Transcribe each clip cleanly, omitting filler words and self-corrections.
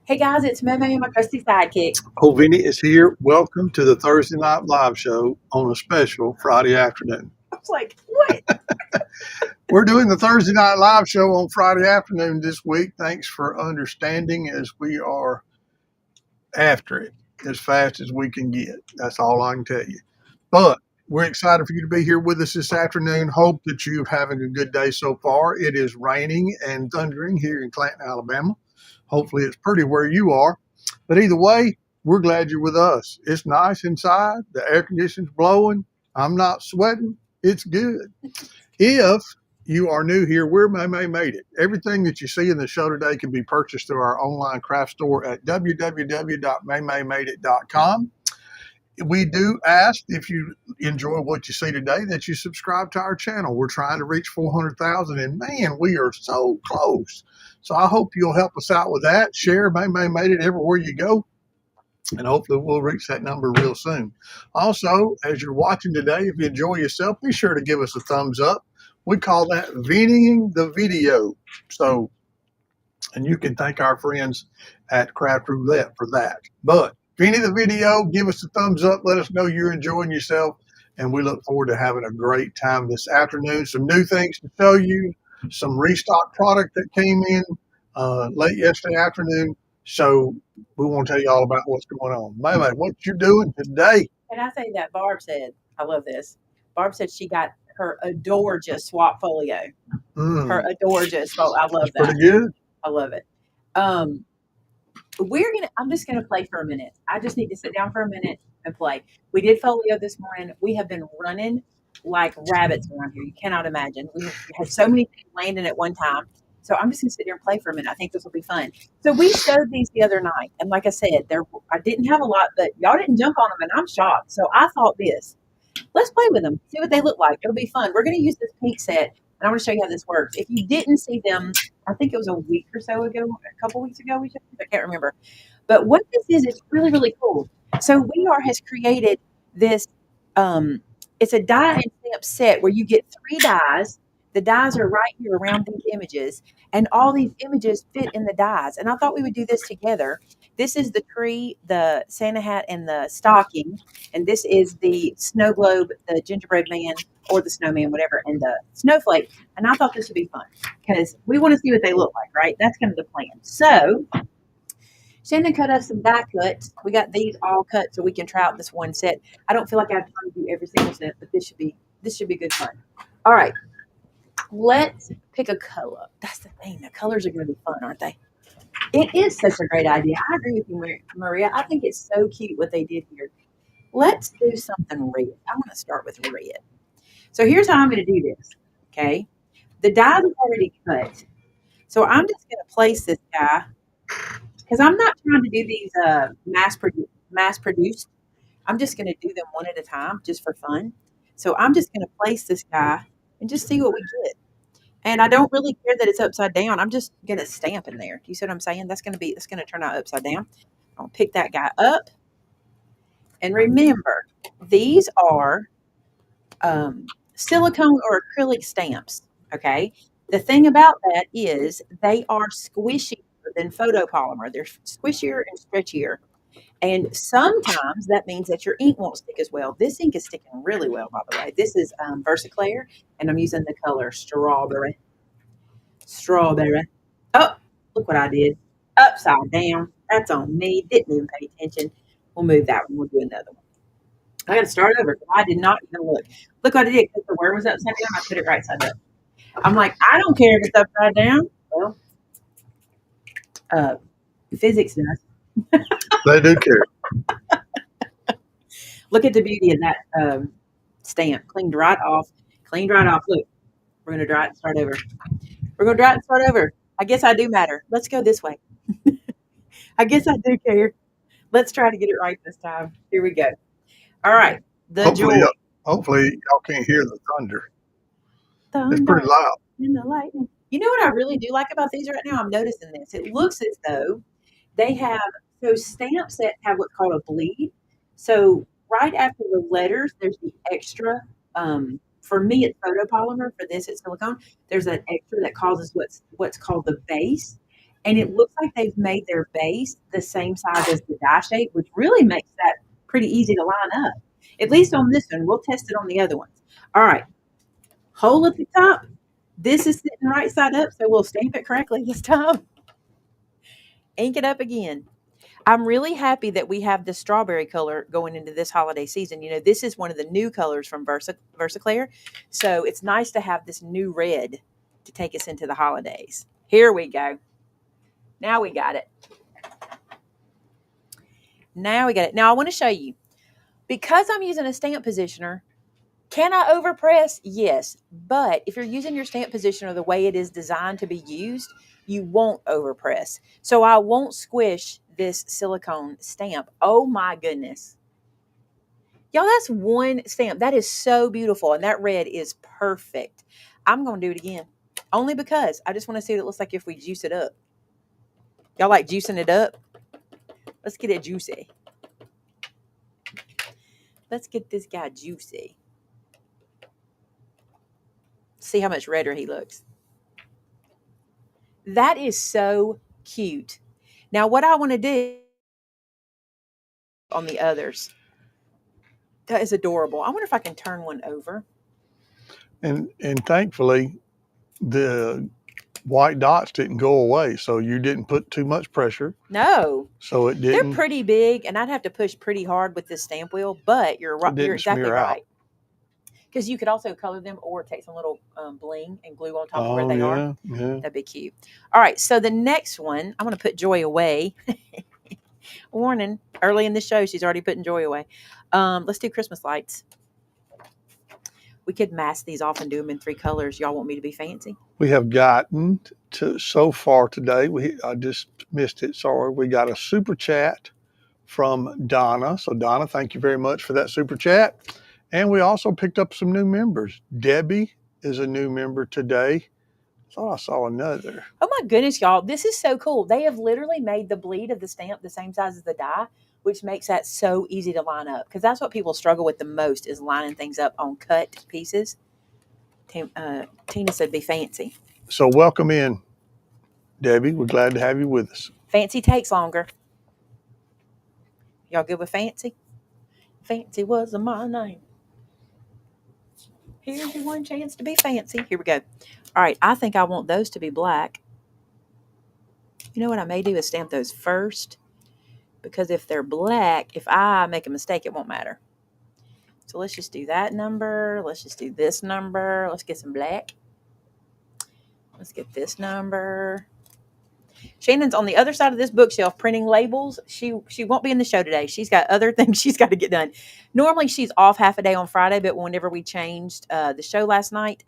Hey guys, it's Maymay and my trusty sidekick. Vinny is here. Welcome to the Thursday Night Live show on a special Friday afternoon. I was like, what? We're doing the Thursday Night Live show on Friday afternoon this week. Thanks for understanding as we are after it as fast as we can get. That's all I can tell you. But we're excited for you to be here with us this afternoon. Hope that you're having a good day so far. It is raining and thundering here in Clanton, Alabama. Hopefully it's pretty where you are. But either way, we're glad you're with us. It's nice inside. The air conditioning's blowing. I'm not sweating. It's good. If you are new here, we're Maymay Made It. Everything that you see in the show today can be purchased through our online craft store at www.maymaymadeit.com. We do ask, if you enjoy what you see today, that you subscribe to our channel. We're trying to reach 400,000, and man, we are so close. So I hope you'll help us out with that. Share Maymay Made It everywhere you go, and hopefully we'll reach that number real soon. Also, as you're watching today, if you enjoy yourself, be sure to give us a thumbs up. We call that Vinnying the video. So, and you can thank our friends at Craft Roulette for that. But Vinny the video, give us a thumbs up. Let us know you're enjoying yourself. And we look forward to having a great time this afternoon. Some new things to show you, some restock product that came in late yesterday afternoon. So we want to tell you all about what's going on. Maymay, what you doing today? And I say that Barb said, I love this. Barb said she got her Adorja swap folio. Her Adorja. So I love that. Pretty good. I love it. I'm just gonna play for a minute. I just need to sit down for a minute and play. We did folio this morning. We have been running like rabbits around here. You cannot imagine. We had so many things landing at one time. So I'm just gonna sit here and play for a minute. I think this will be fun. So we showed these the other night, and like I said, I didn't have a lot, but y'all didn't jump on them, and I'm shocked. So I thought this. Let's play with them, see what they look like. It'll be fun. We're gonna use this pink set, and I'm gonna show you how this works. If you didn't see them, I think it was a week or so ago, a couple weeks ago, I can't remember. But what this is, it's really, really cool. So has created this, it's a die and stamp set where you get 3 dies. The dies are right here around these images, and all these images fit in the dies. And I thought we would do this together. This is the tree, the Santa hat, and the stocking. And this is the snow globe, the gingerbread man, or the snowman, whatever, and the snowflake. And I thought this would be fun because we want to see what they look like, right? That's kind of the plan. So Shannon cut us some die cuts. We got these all cut so we can try out this one set. I don't feel like I have time to do every single set, but this should be good fun. All right. Let's pick a color. That's the thing. The colors are going to be fun, aren't they? It is such a great idea. I agree with you, Maria. I think it's so cute what they did here. Let's do something red. I want to start with red. So here's how I'm going to do this. Okay. The die is already cut. So I'm just going to place this guy because I'm not trying to do these mass produced. I'm just going to do them one at a time just for fun. So I'm just going to place this guy and just see what we get. And I don't really care that it's upside down. I'm just going to stamp in there. Do you see what I'm saying? That's going to turn out upside down. I'll pick that guy up. And remember, these are silicone or acrylic stamps. Okay. The thing about that is they are squishier than photopolymer. They're squishier and stretchier. And sometimes that means that your ink won't stick as well. This ink is sticking really well, by the way. This is Versaclear, and I'm using the color Strawberry. Oh, look what I did. Upside down. That's on me. Didn't even pay attention. We'll move that one. We'll do another one. I got to start over. I did not even look. Look what I did. Because the word was upside down. I put it right side up. I'm like, I don't care if it's upside down. Well, physics does. They do care. Look at the beauty of that stamp. Cleaned right off. Look, we're going to dry it and start over. I guess I do matter. Let's go this way. I guess I do care. Let's try to get it right this time. Here we go. All right. Hopefully y'all can't hear the thunder. It's pretty loud. And the lightning. You know what I really do like about these right now? I'm noticing this. It looks as though they have those stamps that have what's called a bleed. So right after the letters, there's the extra. For me, it's photopolymer. For this, it's silicone. There's an extra that causes what's called the base. And it looks like they've made their base the same size as the die shape, which really makes that pretty easy to line up. At least on this one. We'll test it on the other ones. All right. Hole at the top. This is sitting right side up, so we'll stamp it correctly this time. Ink it up again. I'm really happy that we have the strawberry color going into this holiday season. You know, this is one of the new colors from Versaclear. So it's nice to have this new red to take us into the holidays. Here we go. Now we got it. Now we got it. Now I want to show you. Because I'm using a stamp positioner, can I overpress? Yes. But if you're using your stamp positioner the way it is designed to be used, you won't overpress. So I won't squish this silicone stamp. Oh my goodness. Y'all, that's one stamp. That is so beautiful. And that red is perfect. I'm going to do it again. Only because I just want to see what it looks like if we juice it up. Y'all like juicing it up? Let's get it juicy. Let's get this guy juicy. See how much redder he looks. That is so cute. Now, what I want to do on the others, that is adorable. I wonder if I can turn one over. And thankfully, the white dots didn't go away, so you didn't put too much pressure. No. So it They're didn't. pretty big, and I'd have to push pretty hard with this stamp wheel, but you're exactly right. Because you could also color them or take some little bling and glue on top of where they are. Yeah. That'd be cute. All right, so the next one, I'm going to put Joy away. Warning, early in the show, she's already putting Joy away. Let's do Christmas lights. We could mask these off and do them in 3 colors. Y'all want me to be fancy? We have gotten to so far today. I just missed it. Sorry. We got a super chat from Donna. So Donna, thank you very much for that super chat. And we also picked up some new members. Debbie is a new member today. Thought I saw another. Oh my goodness, y'all. This is so cool. They have literally made the bleed of the stamp the same size as the die, which makes that so easy to line up. Because that's what people struggle with the most is lining things up on cut pieces. Tina said be fancy. So welcome in, Debbie. We're glad to have you with us. Fancy takes longer. Y'all good with fancy? Fancy was my name. Here's your one chance to be fancy. Here we go. All right, I think I want those to be black. You know what I may do is stamp those first. Because if they're black, if I make a mistake, it won't matter. So let's just do that number. Let's just do this number. Let's get some black. Let's get this number. Shannon's on the other side of this bookshelf printing labels. She won't be in the show today. She's got other things she's got to get done. Normally she's off half a day on Friday, but whenever we changed the show last night,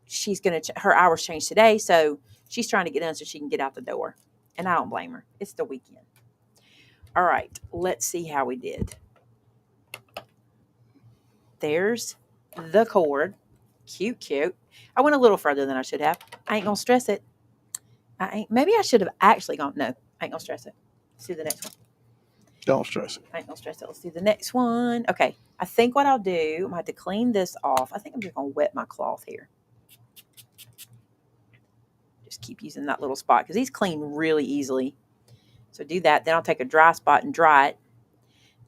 she's gonna her hours changed today, so she's trying to get done so she can get out the door. And I don't blame her. It's the weekend. All right, let's see how we did. There's the cord. Cute. I went a little further than I should have. I ain't gonna stress it. Maybe I should have actually gone. No, I ain't gonna stress it. Let's do the next one. Don't stress it. I ain't gonna stress it. Let's do the next one. Okay. I think what I'll do, I'm gonna have to clean this off. I think I'm just gonna wet my cloth here. Just keep using that little spot because these clean really easily. So do that. Then I'll take a dry spot and dry it.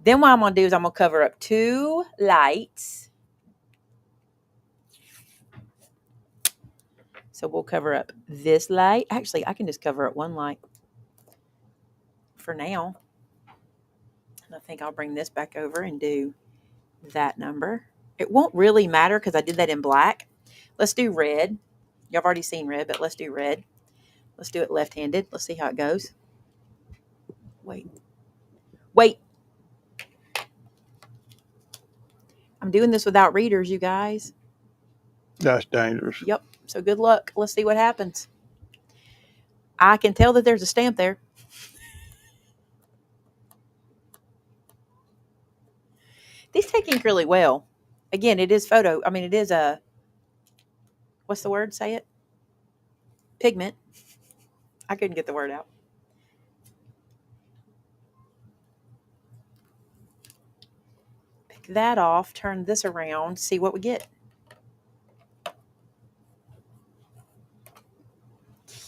Then what I'm gonna do is I'm gonna cover up 2 lights. So we'll cover up this light. Actually, I can just cover up 1 light for now. And I think I'll bring this back over and do that number. It won't really matter because I did that in black. Let's do red. Y'all have already seen red, but let's do red. Let's do it left-handed. Let's see how it goes. Wait. I'm doing this without readers, you guys. That's dangerous. Yep. So good luck. Let's see what happens. I can tell that there's a stamp there. These take ink really well. Again, it is it is a, what's the word? Say it. Pigment. I couldn't get the word out. Pick that off, turn this around, see what we get.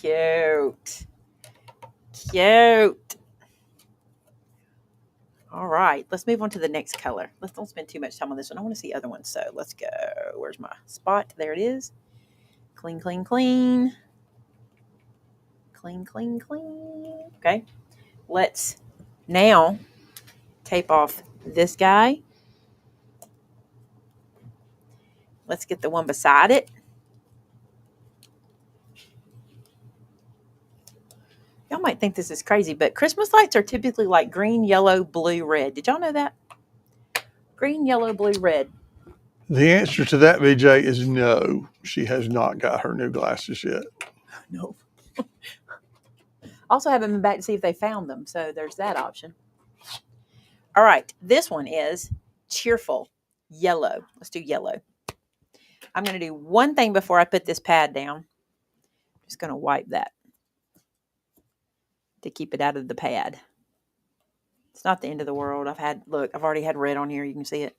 Cute. Cute. All right, let's move on to the next color. Let's don't spend too much time on this one. I want to see other ones. So let's go. Where's my spot? There it is. Clean, clean, clean. Clean, clean, clean. Okay. Let's now tape off this guy. Let's get the one beside it. Y'all might think this is crazy, but Christmas lights are typically like green, yellow, blue, red. Did y'all know that? Green, yellow, blue, red. The answer to that, BJ, is no. She has not got her new glasses yet. No. Also haven't been back to see if they found them, so there's that option. All right, this one is cheerful yellow. Let's do yellow. I'm going to do one thing before I put this pad down. I'm just going to wipe that to keep it out of the pad. It's not the end of the world. I've already had red on here. You can see it.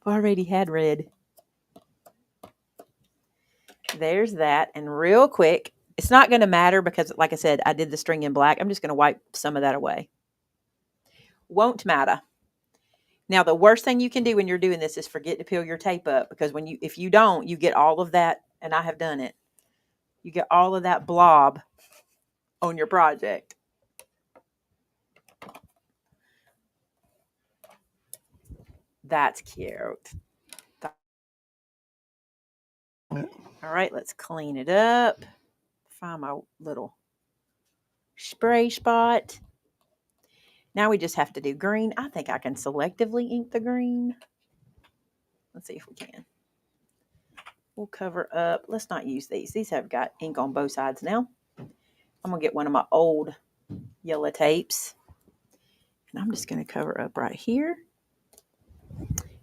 I've already had red. There's that. And real quick, it's not going to matter because, like I said, I did the string in black. I'm just going to wipe some of that away. Won't matter. Now, the worst thing you can do when you're doing this is forget to peel your tape up, because if you don't, you get all of that, and I have done it. You get all of that blob on your project. That's cute. All right, let's clean it up. Find my little spray spot. Now we just have to do green. I think I can selectively ink the green. Let's see if we can. We'll cover up. Let's not use these. These have got ink on both sides now. I'm going to get one of my old yellow tapes. And I'm just going to cover up right here.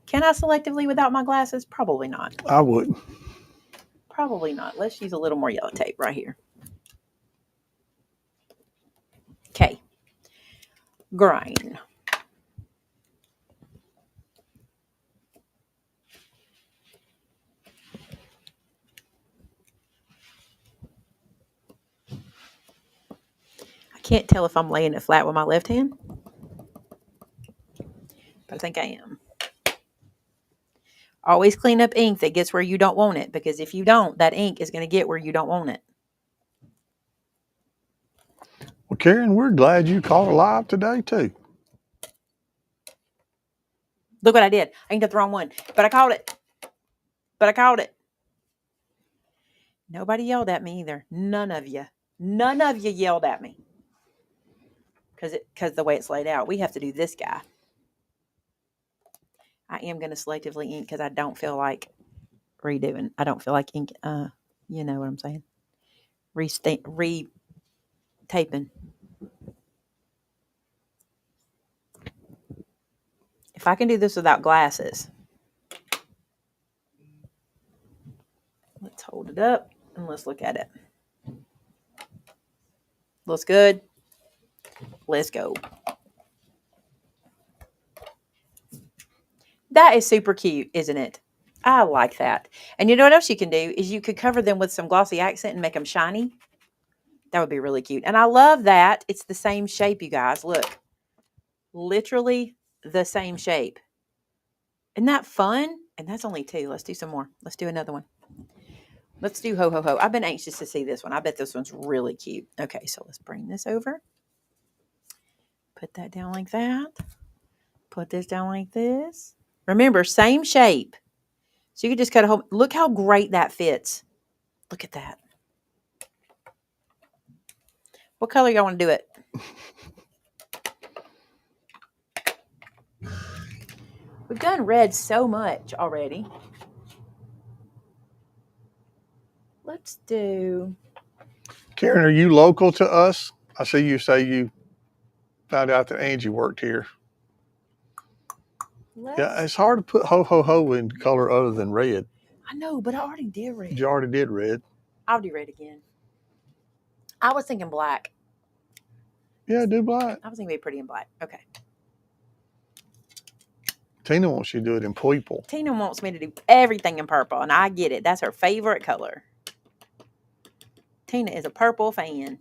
Can I selectively without my glasses? Probably not. I wouldn't. Probably not. Let's use a little more yellow tape right here. Okay. Green. I can't tell if I'm laying it flat with my left hand, but I think I am. Always clean up ink that gets where you don't want it, because if you don't, that ink is going to get where you don't want it. Well, Karen, we're glad you caught alive today, too. Look what I did. I inked up the wrong one, but I caught it. Nobody yelled at me either. None of you yelled at me. Because the way it's laid out, we have to do this guy. I am going to selectively ink because I don't feel like redoing. I don't feel like ink. You know what I'm saying? Re-taping. If I can do this without glasses, let's hold it up and let's look at it. Looks good. Let's go. That is super cute, isn't it? I like that. And you know what else you can do is you could cover them with some glossy accent and make them shiny. That would be really cute. And I love that it's the same shape, you guys. Look. Literally the same shape. Isn't that fun? And that's only 2. Let's do some more. Let's do another one. Let's do ho, ho, ho. I've been anxious to see this one. I bet this one's really cute. Okay, so let's bring this over. Put that down like that. Put this down like this. Remember, same shape. So you can just cut a hole. Look how great that fits. Look at that. What color y'all want to do it? We've done red so much already. Let's do... Karen, are you local to us? I see you say you found out that Angie worked here. Yeah, it's hard to put ho, ho, ho in color other than red. I know, but I already did red. You already did red. I'll do red again. I was thinking black. Yeah, do black. I was thinking it'd be pretty in black. Okay. Tina wants you to do it in purple. Tina wants me to do everything in purple, and I get it. That's her favorite color. Tina is a purple fan.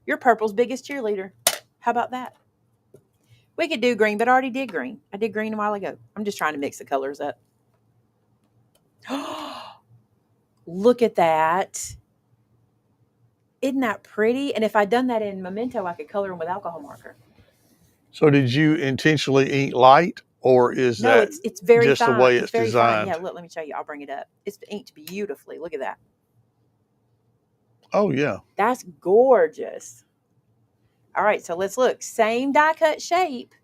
You're purple's biggest cheerleader. How about that? We could do green, but I already did green. I did green a while ago. I'm just trying to mix the colors up. Look at that. Isn't that pretty? And if I'd done that in Memento, I could color them with alcohol marker. So did you intentionally ink light, or is No, that it's very just fine. the way It's it's very designed? fine. Yeah, look, let me show you. I'll bring it up. It's inked beautifully. Look at that. Oh, yeah. That's gorgeous. All right, so let's look. Same die cut shape,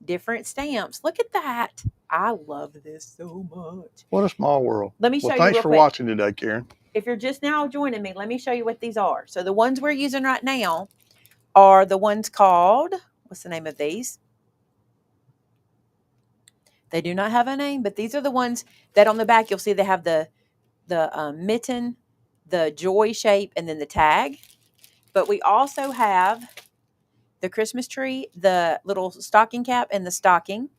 different stamps. Look at that. I love this so much. What a small world. Let me show Well, you thanks real for quick. watching today, Karen. If you're just now joining me, let me show you what these are. So the ones we're using right now are the ones called, what's the name of these? They do not have a name, but these are the ones that on the back you'll see they have the mitten, the joy shape, and then the tag. But we also have the Christmas tree, the little stocking cap, and the stocking.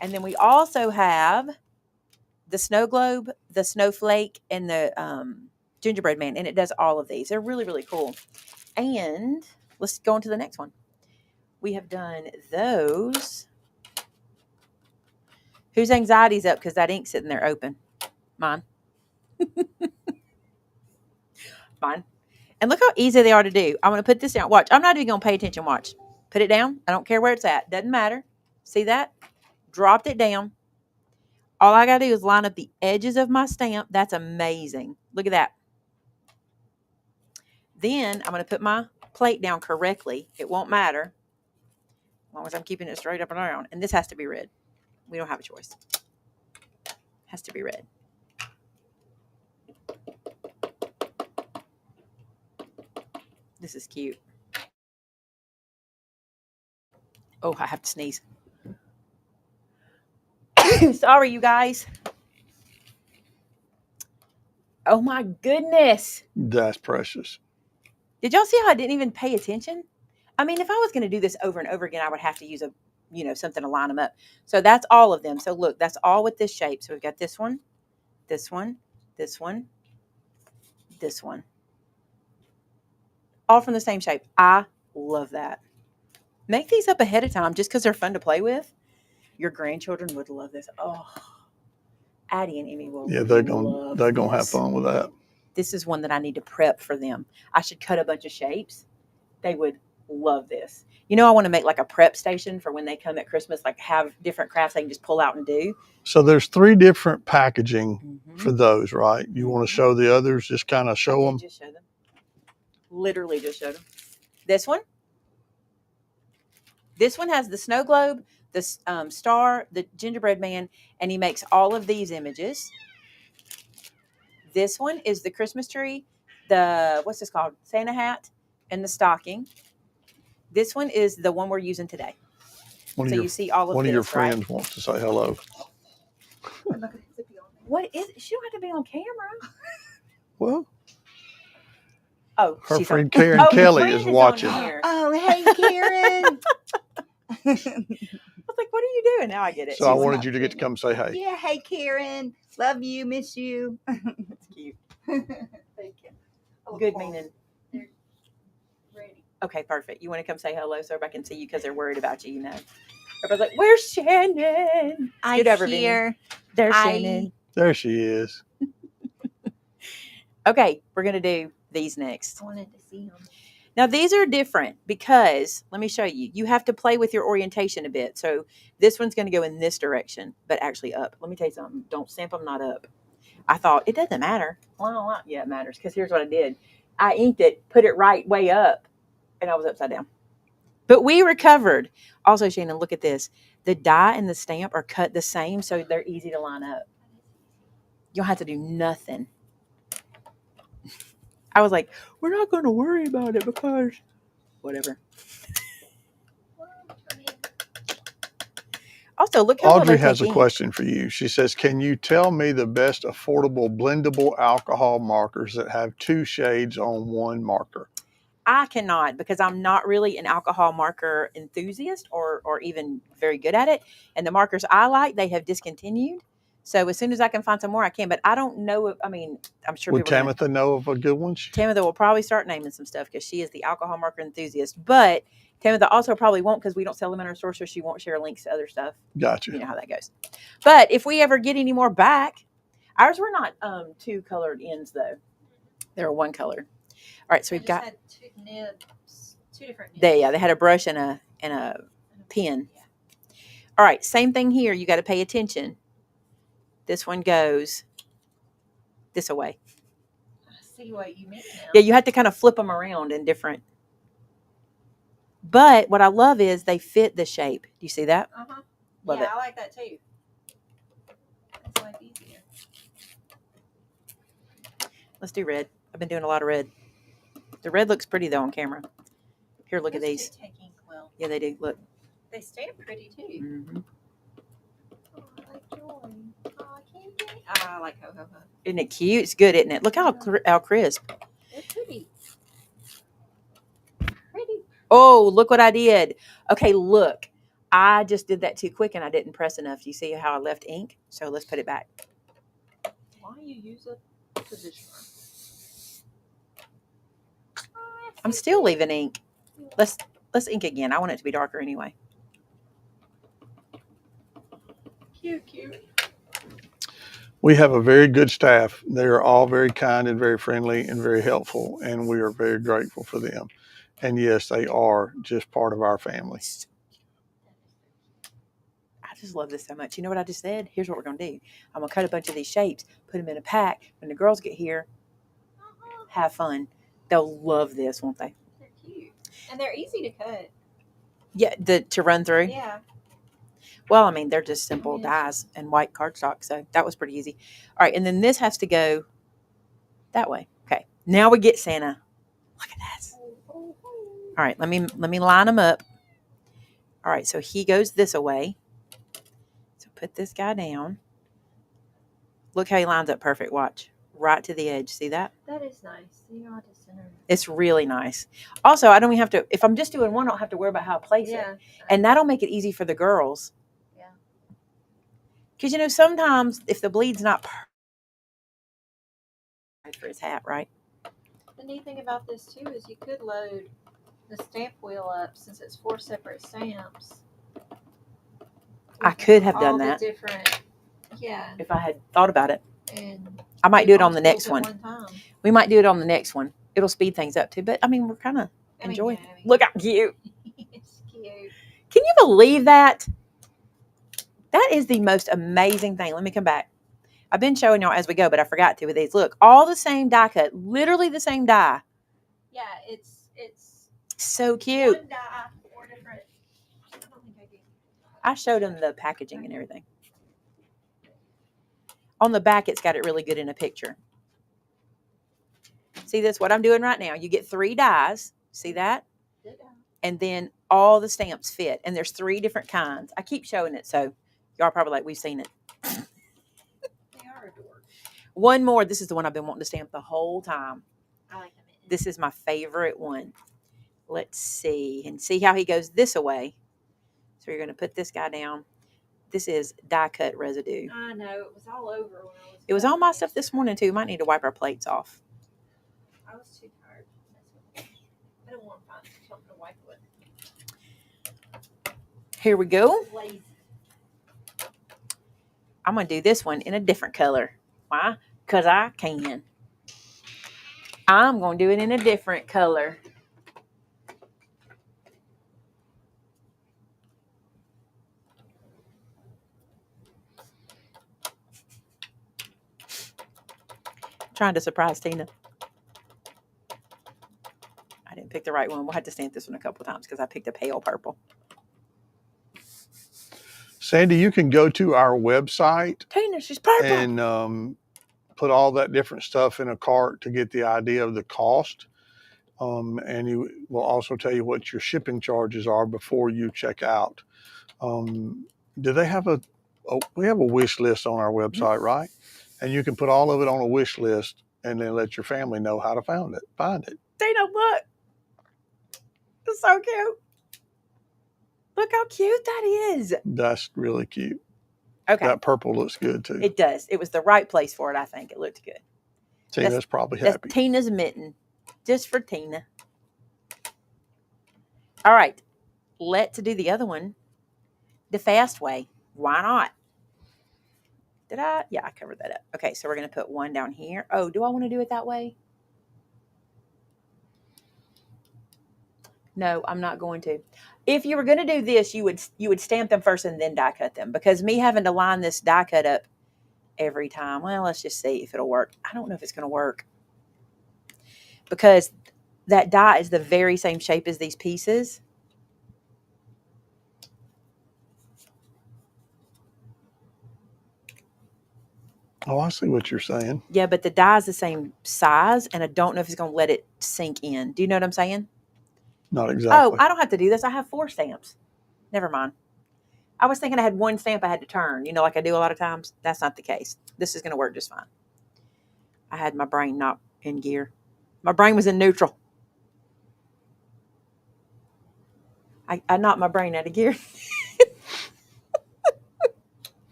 And then we also have the snow globe, the snowflake, and the gingerbread man. And it does all of these. They're really, really cool. And let's go on to the next one. We have done those. Whose anxiety's up because that ink's sitting there open? Mine. Mine. And look how easy they are to do. I'm going to put this down. Watch. I'm not even going to pay attention. Watch. Put it down. I don't care where it's at. Doesn't matter. See that? Dropped it down. All I got to do is line up the edges of my stamp. That's amazing. Look at that. Then I'm going to put my plate down correctly. It won't matter as long as I'm keeping it straight up and down. And this has to be red. We don't have a choice. It has to be red. This is cute. Oh, I have to sneeze. Sorry, you guys. Oh my goodness. That's precious. Did y'all see how I didn't even pay attention? I mean, if I was going to do this over and over again, I would have to use something to line them up. So that's all of them. So look, that's all with this shape. So we've got this one, this one, this one, this one. All from the same shape. I love that. Make these up ahead of time just because they're fun to play with. Your grandchildren would love this. Oh, Addie and Emmy will. Yeah, they're gonna have fun with that. This is one that I need to prep for them. I should cut a bunch of shapes. They would love this. I want to make like a prep station for when they come at Christmas, like have different crafts they can just pull out and do. So there's 3 different packaging for those, right? You want to show the others? Just kind of show them. Just show them. Literally just show them. This one. This one has the snow globe, the star, the gingerbread man, and he makes all of these images. This one is the Christmas tree, the, what's this called? Santa hat, and the stocking. This one is the one we're using today. You see all of this, one of your friends wants to say hello. What is it? She don't have to be on camera. Well, her friend Karen Kelly is watching. Oh, hey, Karen. I was like, what are you doing? Now I get it. So I wanted you to get to come say hey. Yeah, hey, Karen. Love you, miss you. That's cute. Thank you. Good meaning. They're ready. Okay, perfect. You want to come say hello so everybody can see you because they're worried about you, Everybody's like, where's Shannon? I'm here. There's Shannon. There she is. Okay, we're going to do these next. I wanted to see them. Now, these are different because, let me show you. You have to play with your orientation a bit. So this one's going to go in this direction, but actually up. Let me tell you something. Don't stamp them not up. I thought, it doesn't matter. Well, yeah, it matters because here's what I did. I inked it, put it right way up, and I was upside down. But we recovered. Also, Shannon, look at this. The die and the stamp are cut the same, so they're easy to line up. You don't have to do nothing. I was like, we're not going to worry about it because whatever. Also, look how Audrey has a question for you. She says, can you tell me the best affordable blendable alcohol markers that have 2 shades on one marker? I cannot because I'm not really an alcohol marker enthusiast or even very good at it. And the markers I like, they have discontinued. So as soon as I can find some more, I can. But I don't know. I mean, I'm sure Would people are gonna, Tamitha know of a good one? Tamitha will probably start naming some stuff because she is the alcohol marker enthusiast. But Tamitha also probably won't because we don't sell them in our store, so she won't share links to other stuff. Gotcha. You know how that goes. But if we ever get any more back, ours were not 2 colored ends though. They were 1 color. All right, so we've got had 2 nibs, 2 different nibs. they had a brush and a pin. Yeah. All right, same thing here. You got to pay attention. This one goes this way. I see what you mean now. Yeah, you have to kind of flip them around in different. But what I love is they fit the shape. Do you see that? Uh-huh. Love yeah, it. I like that too. It's life easier. Let's do red. I've been doing a lot of red. The red looks pretty though on camera. Here, look at Those these. do take ink well. Yeah, they do. Look. They stamp pretty too. Mm-hmm. Oh, I like joy. Oh, I can't get it. I like ho ho ho. Isn't it cute? It's good, isn't it? Look how crisp. They're pretty. Pretty. Oh, look what I did. Okay, look. I just did that too quick and I didn't press enough. You see how I left ink? So let's put it back. Why you use a positioner? I'm still leaving ink. Let's ink again. I want it to be darker anyway. Cute. We have a very good staff. They are all very kind and very friendly and very helpful, and we are very grateful for them. And yes, they are just part of our family. I just love this so much. You know what I just said? Here's what we're going to do. I'm going to cut a bunch of these shapes, put them in a pack. When the girls get here, have fun. They'll love this, won't they? They're cute. And they're easy to cut. Yeah, to run through. Yeah. Well, I mean, they're just simple dies and white cardstock, so that was pretty easy. All right, and then this has to go that way. Okay, now we get Santa. Look at that. All right, let me line them up. All right, so he goes this way. So put this guy down. Look how he lines up perfect. Watch. Right to the edge. See that? That is nice. You know, to center. It's really nice. Also, I don't even have to, if I'm just doing one, I don't have to worry about how I place it. And that'll make it easy for the girls. Yeah. Because, you know, sometimes if the bleed's not perfect for his hat, right? The neat thing about this, too, is you could load the stamp wheel up since it's 4 separate stamps. I could have done that. Different, yeah. If I had thought about it. And I might do it on the next one. Time. We might do it on the next one. It'll speed things up too. But I mean, we're kind of enjoying it. Look how cute. It's cute. Can you believe that? That is the most amazing thing. Let me come back. I've been showing y'all as we go, but I forgot to with these. Look, all the same die cut. Literally the same die. Yeah, it's so cute. One die, 4 different. I don't think I did. I showed them the packaging and everything. On the back, it's got it really good in a picture. See this? What I'm doing right now. You get 3 dies. See that? And then all the stamps fit. And there's 3 different kinds. I keep showing it, so y'all are probably like, we've seen it. They are adorable. One more. This is the one I've been wanting to stamp the whole time. I like them. This is my favorite one. Let's see. And see how he goes this way. So you're going to put this guy down. This is die cut residue. I know. It was all over when I was. It was on my stuff this morning, too. Might need to wipe our plates off. I was too tired. I don't want to find something to wipe with. Here we go. Lazy. I'm going to do this one in a different color. Why? Because I can. I'm going to do it in a different color. Trying to surprise Tina. I didn't pick the right one. We'll have to stamp this one a couple times because I picked a pale purple. Sandy, you can go to our website. Tina, she's purple. And put all that different stuff in a cart to get the idea of the cost. And you will also tell you what your shipping charges are before you check out. Do they have we have a wish list on our website, right? And you can put all of it on a wish list and then let your family know how to find it. Tina, look. It's so cute. Look how cute that is. That's really cute. Okay. That purple looks good too. It does. It was the right place for it, I think. It looked good. Tina's probably That's happy. Tina's mitten. Just for Tina. All right. Let's do the other one the fast way. Why not? Did I? Yeah, I covered that up. Okay, so we're going to put one down here. Oh, do I want to do it that way? No, I'm not going to. If you were going to do this, you would stamp them first and then die cut them. Because me having to line this die cut up every time, well, let's just see if it'll work. I don't know if it's going to work. Because that die is the very same shape as these pieces. Oh, I see what you're saying. Yeah, but the die is the same size, and I don't know if it's going to let it sink in. Do you know what I'm saying? Not exactly. Oh, I don't have to do this. I have 4 stamps. Never mind. I was thinking I had 1 stamp I had to turn, like I do a lot of times. That's not the case. This is going to work just fine. I had my brain not in gear. My brain was in neutral. I knocked my brain out of gear.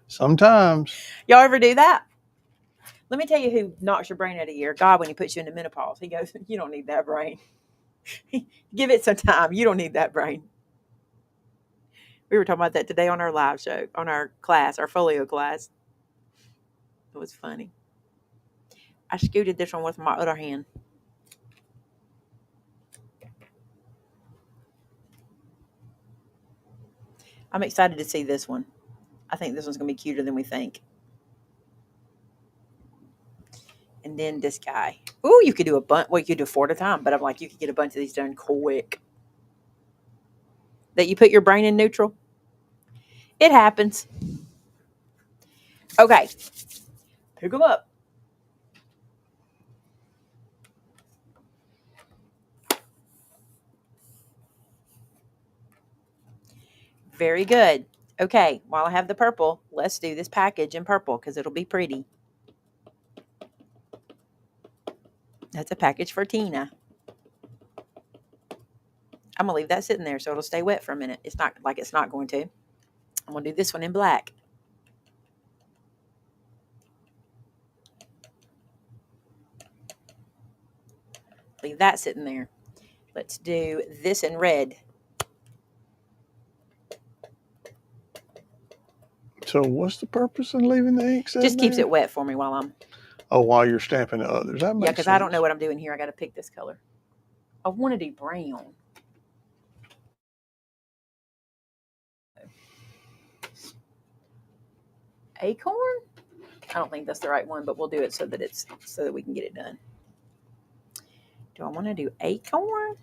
Sometimes. Y'all ever do that? Let me tell you who knocks your brain out of gear. God, when he puts you into menopause, he goes, you don't need that brain. Give it some time. You don't need that brain. We were talking about that today on our live show, on our class, our folio class. It was funny. I scooted this one with my other hand. I'm excited to see this one. I think this one's going to be cuter than we think. And then this guy. Ooh, you could do a bunch. Well, you could do 4 at a time, but I'm like, you could get a bunch of these done quick. That you put your brain in neutral. It happens. Okay. Pick them up. Very good. Okay, while I have the purple, let's do this package in purple because it'll be pretty. That's a package for Tina. I'm going to leave that sitting there so it'll stay wet for a minute. It's not like it's not going to. I'm going to do this one in black. Leave that sitting there. Let's do this in red. So what's the purpose in leaving the ink sitting Just keeps there? it wet for me while I'm... Oh, while you're stamping the others. That makes sense. because I don't know what I'm doing here. I got to pick this color. I want to do brown. Acorn? I don't think that's the right one, but we'll do it so that we can get it done. Do I want to do acorn?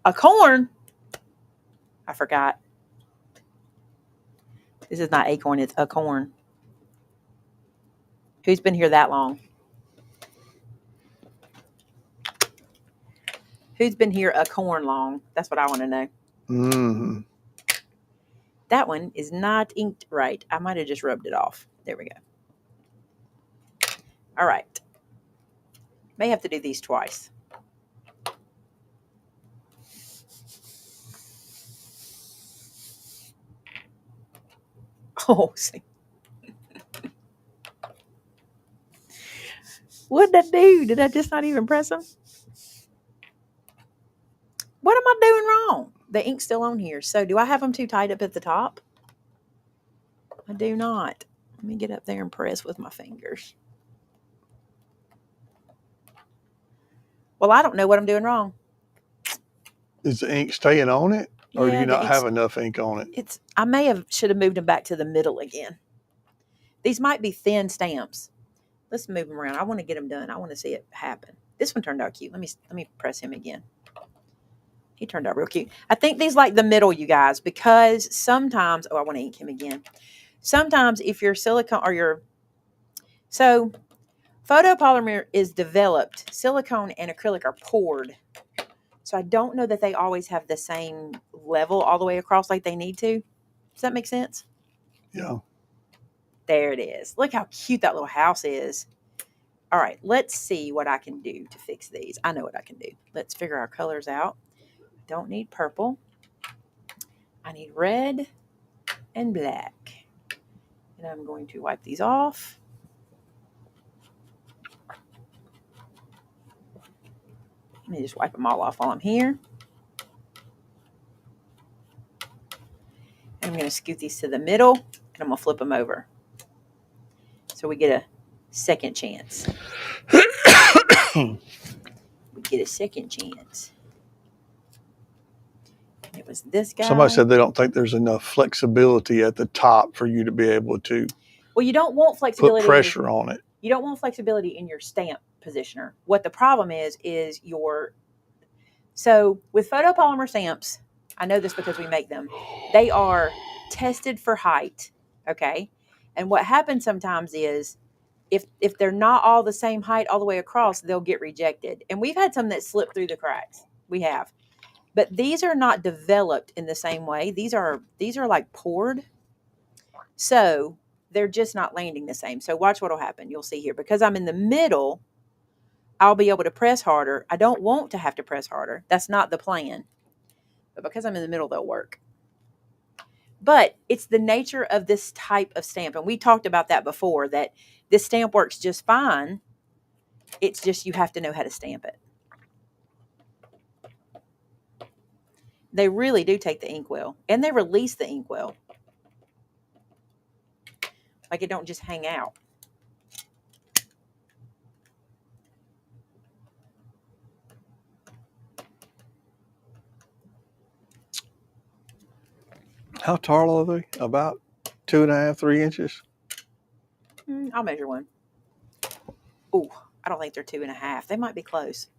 A corn? I forgot. This is not acorn, it's a corn. Who's been here that long? Who's been here a corn long? That's what I want to know. Mm-hmm. That one is not inked right. I might have just rubbed it off. There we go. All right. May have to do these twice. Oh, see. What did I do? Did I just not even press them? What am I doing wrong? The ink's still on here. So do I have them too tight up at the top? I do not. Let me get up there and press with my fingers. Well, I don't know what I'm doing wrong. Is the ink staying on it? Or do Yeah, you the not ink's- have enough ink on it? I should have moved them back to the middle again. These might be thin stamps. Let's move them around. I want to get them done. I want to see it happen. This one turned out cute. Let me press him again. He turned out real cute. I think these like the middle, you guys, because sometimes, I want to ink him again. Sometimes if your silicone or your, so photopolymer is developed, silicone and acrylic are poured. So I don't know that they always have the same level all the way across like they need to. Does that make sense? Yeah. There it is. Look how cute that little house is. All right, let's see what I can do to fix these. I know what I can do. Let's figure our colors out. Don't need purple. I need red and black. And I'm going to wipe these off. Let me just wipe them all off while I'm here. And I'm going to scoot these to the middle, and I'm going to flip them over. So we get a second chance. We get a second chance. It was this guy. Somebody said they don't think there's enough flexibility at the top for you to be able to Well, you don't want put flexibility. pressure on it. You don't want flexibility in your stamp positioner. What the problem is so with photopolymer stamps, I know this because we make them, they are tested for height, okay? And what happens sometimes is if they're not all the same height all the way across, they'll get rejected. And we've had some that slip through the cracks. We have. But these are not developed in the same way. These are like poured. So they're just not landing the same. So watch what will happen. You'll see here. Because I'm in the middle, I'll be able to press harder. I don't want to have to press harder. That's not the plan. But because I'm in the middle, they'll work. But it's the nature of this type of stamp. And we talked about that before, that this stamp works just fine. It's just you have to know how to stamp it. They really do take the inkwell. And they release the inkwell. Like it don't just hang out. How tall are they? About 2.5, 3 inches? I'll measure one. Ooh, I don't think they're 2.5. They might be close.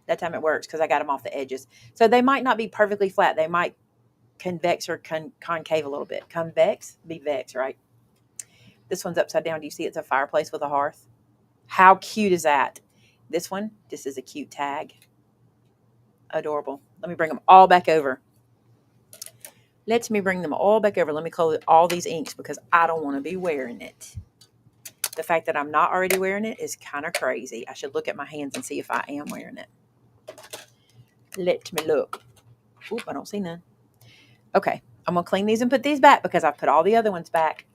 That time it works because I got them off the edges. So they might not be perfectly flat. They might convex or concave a little bit. Convex? Be vex, right? This one's upside down. Do you see it's a fireplace with a hearth? How cute is that? This one, this is a cute tag. Adorable. Let me bring them all back over. Let me bring them all back over. Let me close all these inks because I don't want to be wearing it. The fact that I'm not already wearing it is kind of crazy. I should look at my hands and see if I am wearing it. Let me look. Oop, I don't see none. Okay, I'm going to clean these and put these back because I've put all the other ones back.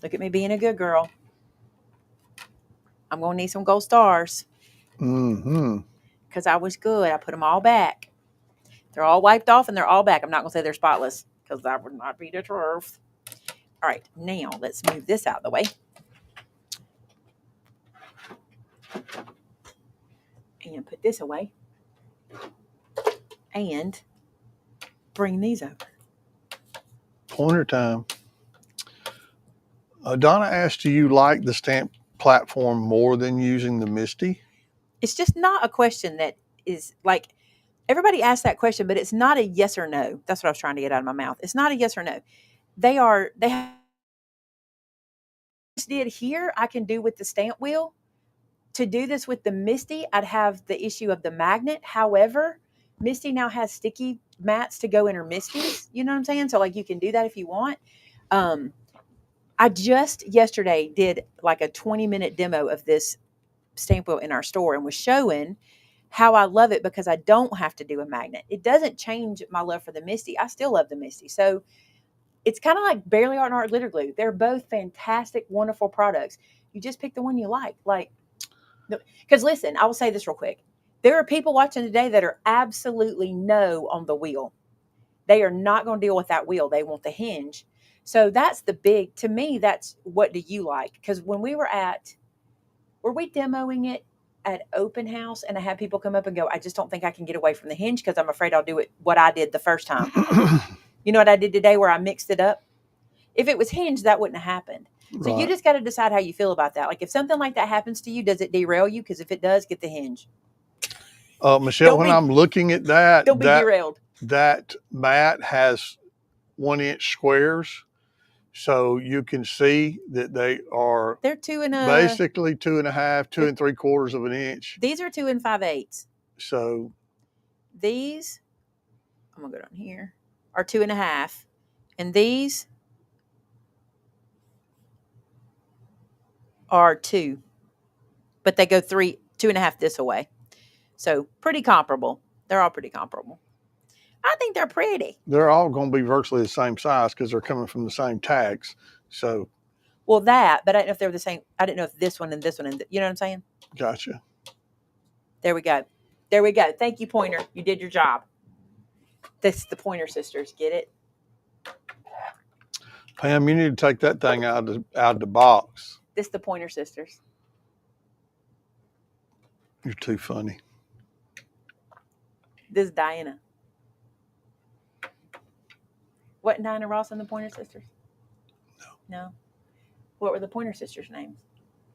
Look at me being a good girl. I'm going to need some gold stars. Because I was good. I put them all back. They're all wiped off and they're all back. I'm not going to say they're spotless because that would not be the truth. All right, now let's move this out of the way. And put this away. And bring these over. Pointer time. Donna asked, do you like the stamp platform more than using the Misty? It's just not a question that is like, everybody asks that question, but it's not a yes or no. That's what I was trying to get out of my mouth. It's not a yes or no. They did here, I can do with the stamp wheel. To do this with the Misty, I'd have the issue of the magnet. However, Misty now has sticky mats to go in her Misties. You know what I'm saying? So like you can do that if you want. I just yesterday did like a 20-minute demo of this stamp wheel in our store and was showing how I love it because I don't have to do a magnet. It doesn't change my love for the Misty. I still love the Misty. So it's kind of like Barely Art and Art Glitter Glue. They're both fantastic, wonderful products. You just pick the one you like. Like, because listen, I will say this real quick. There are people watching today that are absolutely no on the wheel. They are not going to deal with that wheel. They want the hinge. So that's to me, that's what do you like? Because when were we demoing it at open house and I had people come up and go, I just don't think I can get away from the hinge because I'm afraid I'll do it what I did the first time. You know what I did today where I mixed it up? If it was hinged, that wouldn't have happened. So you just got to decide how you feel about that. Like if something like that happens to you, does it derail you? Because if it does, get the hinge. Michelle, I'm looking at that, don't be derailed. That mat has 1-inch squares. So you can see that they're basically 2.5, 2 3/4 of an inch. These are 2 5/8. So these, I'm gonna go down here, are 2.5, and these are 2, but they go 2.5 this away. So pretty comparable. They're all pretty comparable. I think they're pretty. They're all going to be virtually the same size because they're coming from the same tags. So, Well, that, but I didn't know if they were the same. I didn't know if this one and this one and you know what I'm saying? gotcha. There we go. There we go. Thank you, Pointer. You did your job. That's the Pointer sisters. Get it? Pam, you need to take that thing out of the box. This the Pointer sisters. You're too funny. This is Diana. Wasn't Diana Ross and the Pointer sisters? No. What were the Pointer sisters' names?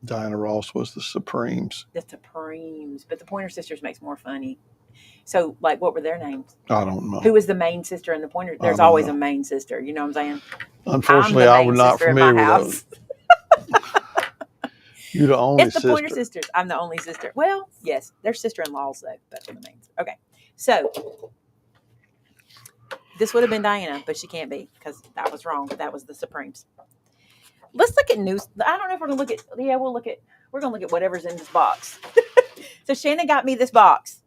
Diana Ross was the Supremes. The Supremes. But the Pointer sisters makes more funny. So, like, what were their names? I don't know. Who was the main sister in the Pointer? There's always a main sister. You know what I'm saying? Unfortunately, I was not familiar with those. You're the only sister. It's the Pointer sisters. I'm the only sister. Well, yes, they're sister-in-laws, though. That's what the main. Okay. So, this would have been Diana, but she can't be because that was wrong. That was the Supremes. Let's look at news. I don't know if we're going to look at, yeah, we're going to look at whatever's in this box. So Shannon got me this box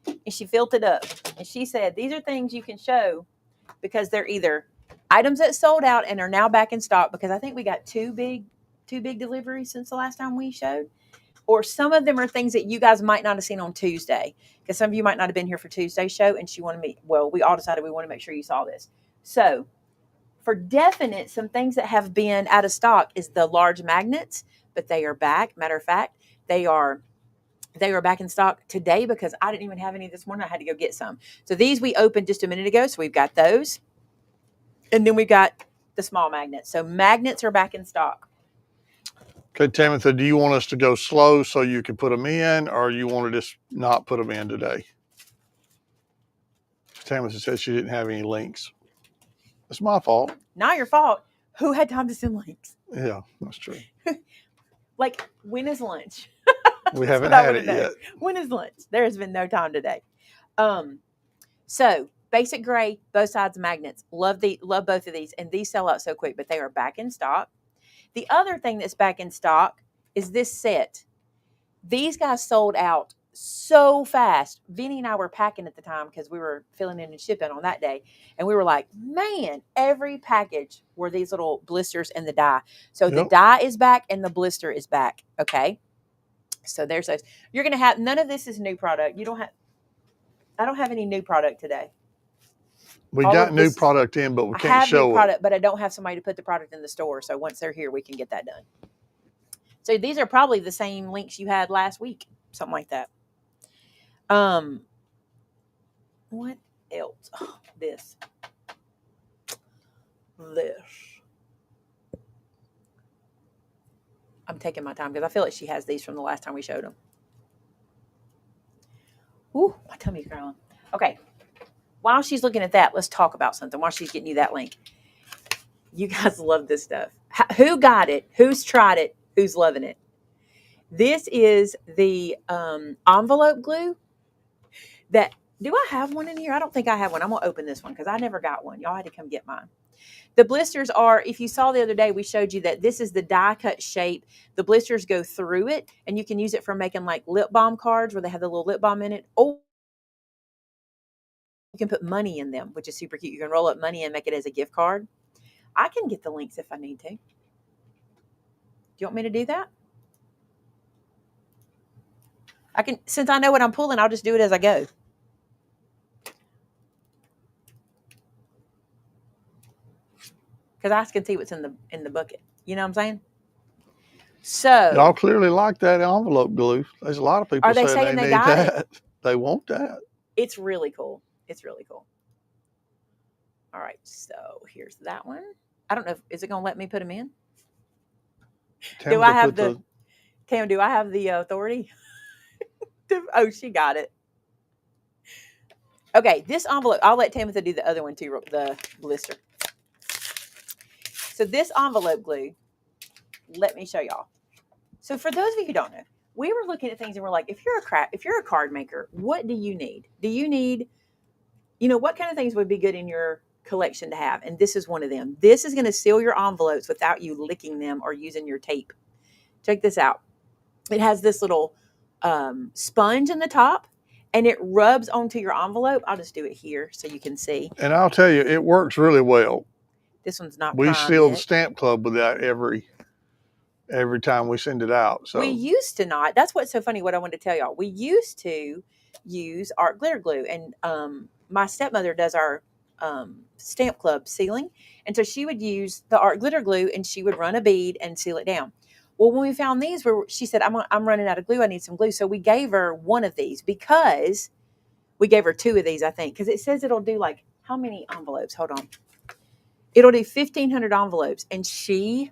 and she filled it up and she said, these are things you can show because they're either items that sold out and are now back in stock because I think we got two big deliveries since the last time we showed, or some of them are things that you guys might not have seen on Tuesday because some of you might not have been here for Tuesday's show and we all decided we want to make sure you saw this. So for definite, some things that have been out of stock is the large magnets, but they are back. Matter of fact, they are back in stock today because I didn't even have any this morning. I had to go get some. So these we opened just a minute ago. So we've got those. And then we got the small magnets. So magnets are back in stock. Okay, Tamitha, do you want us to go slow so you can put them in, or you want to just not put them in today? Tamitha said she didn't have any links. It's my fault. Not your fault. Who had time to send links? Yeah, that's true. Like, when is lunch? We haven't had it yet. When is lunch? There has been no time today. So basic gray, both sides magnets. Love both of these, and these sell out so quick, but they are back in stock. The other thing that's back in stock is this set. These guys sold out so fast. Vinny and I were packing at the time because we were filling in and shipping on that day. And we were like, man, every package were these little blisters and the die. So the die is back and the blister is back. Okay. So there's those. You're going to have, none of this is new product. I don't have any new product today. We got new product in, but we can't show it. I have new product, but I don't have somebody to put the product in the store. So once they're here, we can get that done. So these are probably the same links you had last week. Something like that. What else? Oh, this. I'm taking my time because I feel like she has these from the last time we showed them. Ooh, my tummy's growling. Okay. While she's looking at that, let's talk about something while she's getting you that link. You guys love this stuff. Who got it? Who's tried it? Who's loving it? This is the envelope glue. Do I have one in here? I don't think I have one. I'm going to open this one because I never got one. Y'all had to come get mine. The blisters are, if you saw the other day, we showed you that this is the die cut shape. The blisters go through it, and you can use it for making like lip balm cards where they have the little lip balm in it. Or you can put money in them, which is super cute. You can roll up money and make it as a gift card. I can get the links if I need to. Do you want me to do that? I can, since I know what I'm pulling, I'll just do it as I go. Because I can see what's in the bucket. You know what I'm saying? So y'all clearly like that envelope glue. There's a lot of people saying they need that. They want that. It's really cool. It's really cool. All right, so here's that one. I don't know. Is it going to let me put them in? Tam, do I have the authority? Oh, she got it. Okay, this envelope. I'll let Tamitha do the other one too, the blister. So this envelope glue, let me show y'all. So for those of you who don't know, we were looking at things and we're like, if you're a card maker, what do you need? Do you need, what kind of things would be good in your collection to have? And this is one of them. This is going to seal your envelopes without you licking them or using your tape. Check this out. It has this little sponge in the top, and it rubs onto your envelope. I'll just do it here so you can see. And I'll tell you, it works really well. This one's not We prime seal the yet. stamp club with that every time we send it out. We So used to not. That's what's so funny. What I wanted to tell y'all. We used to use art glitter glue, and my stepmother does our stamp club sealing, and so she would use the art glitter glue, and she would run a bead and seal it down. Well, when we found these, she said, I'm running out of glue. I need some glue. So we gave her one of these, because we gave her two of these, I think, because it says it'll do like how many envelopes? Hold on. It'll do 1,500 envelopes, and she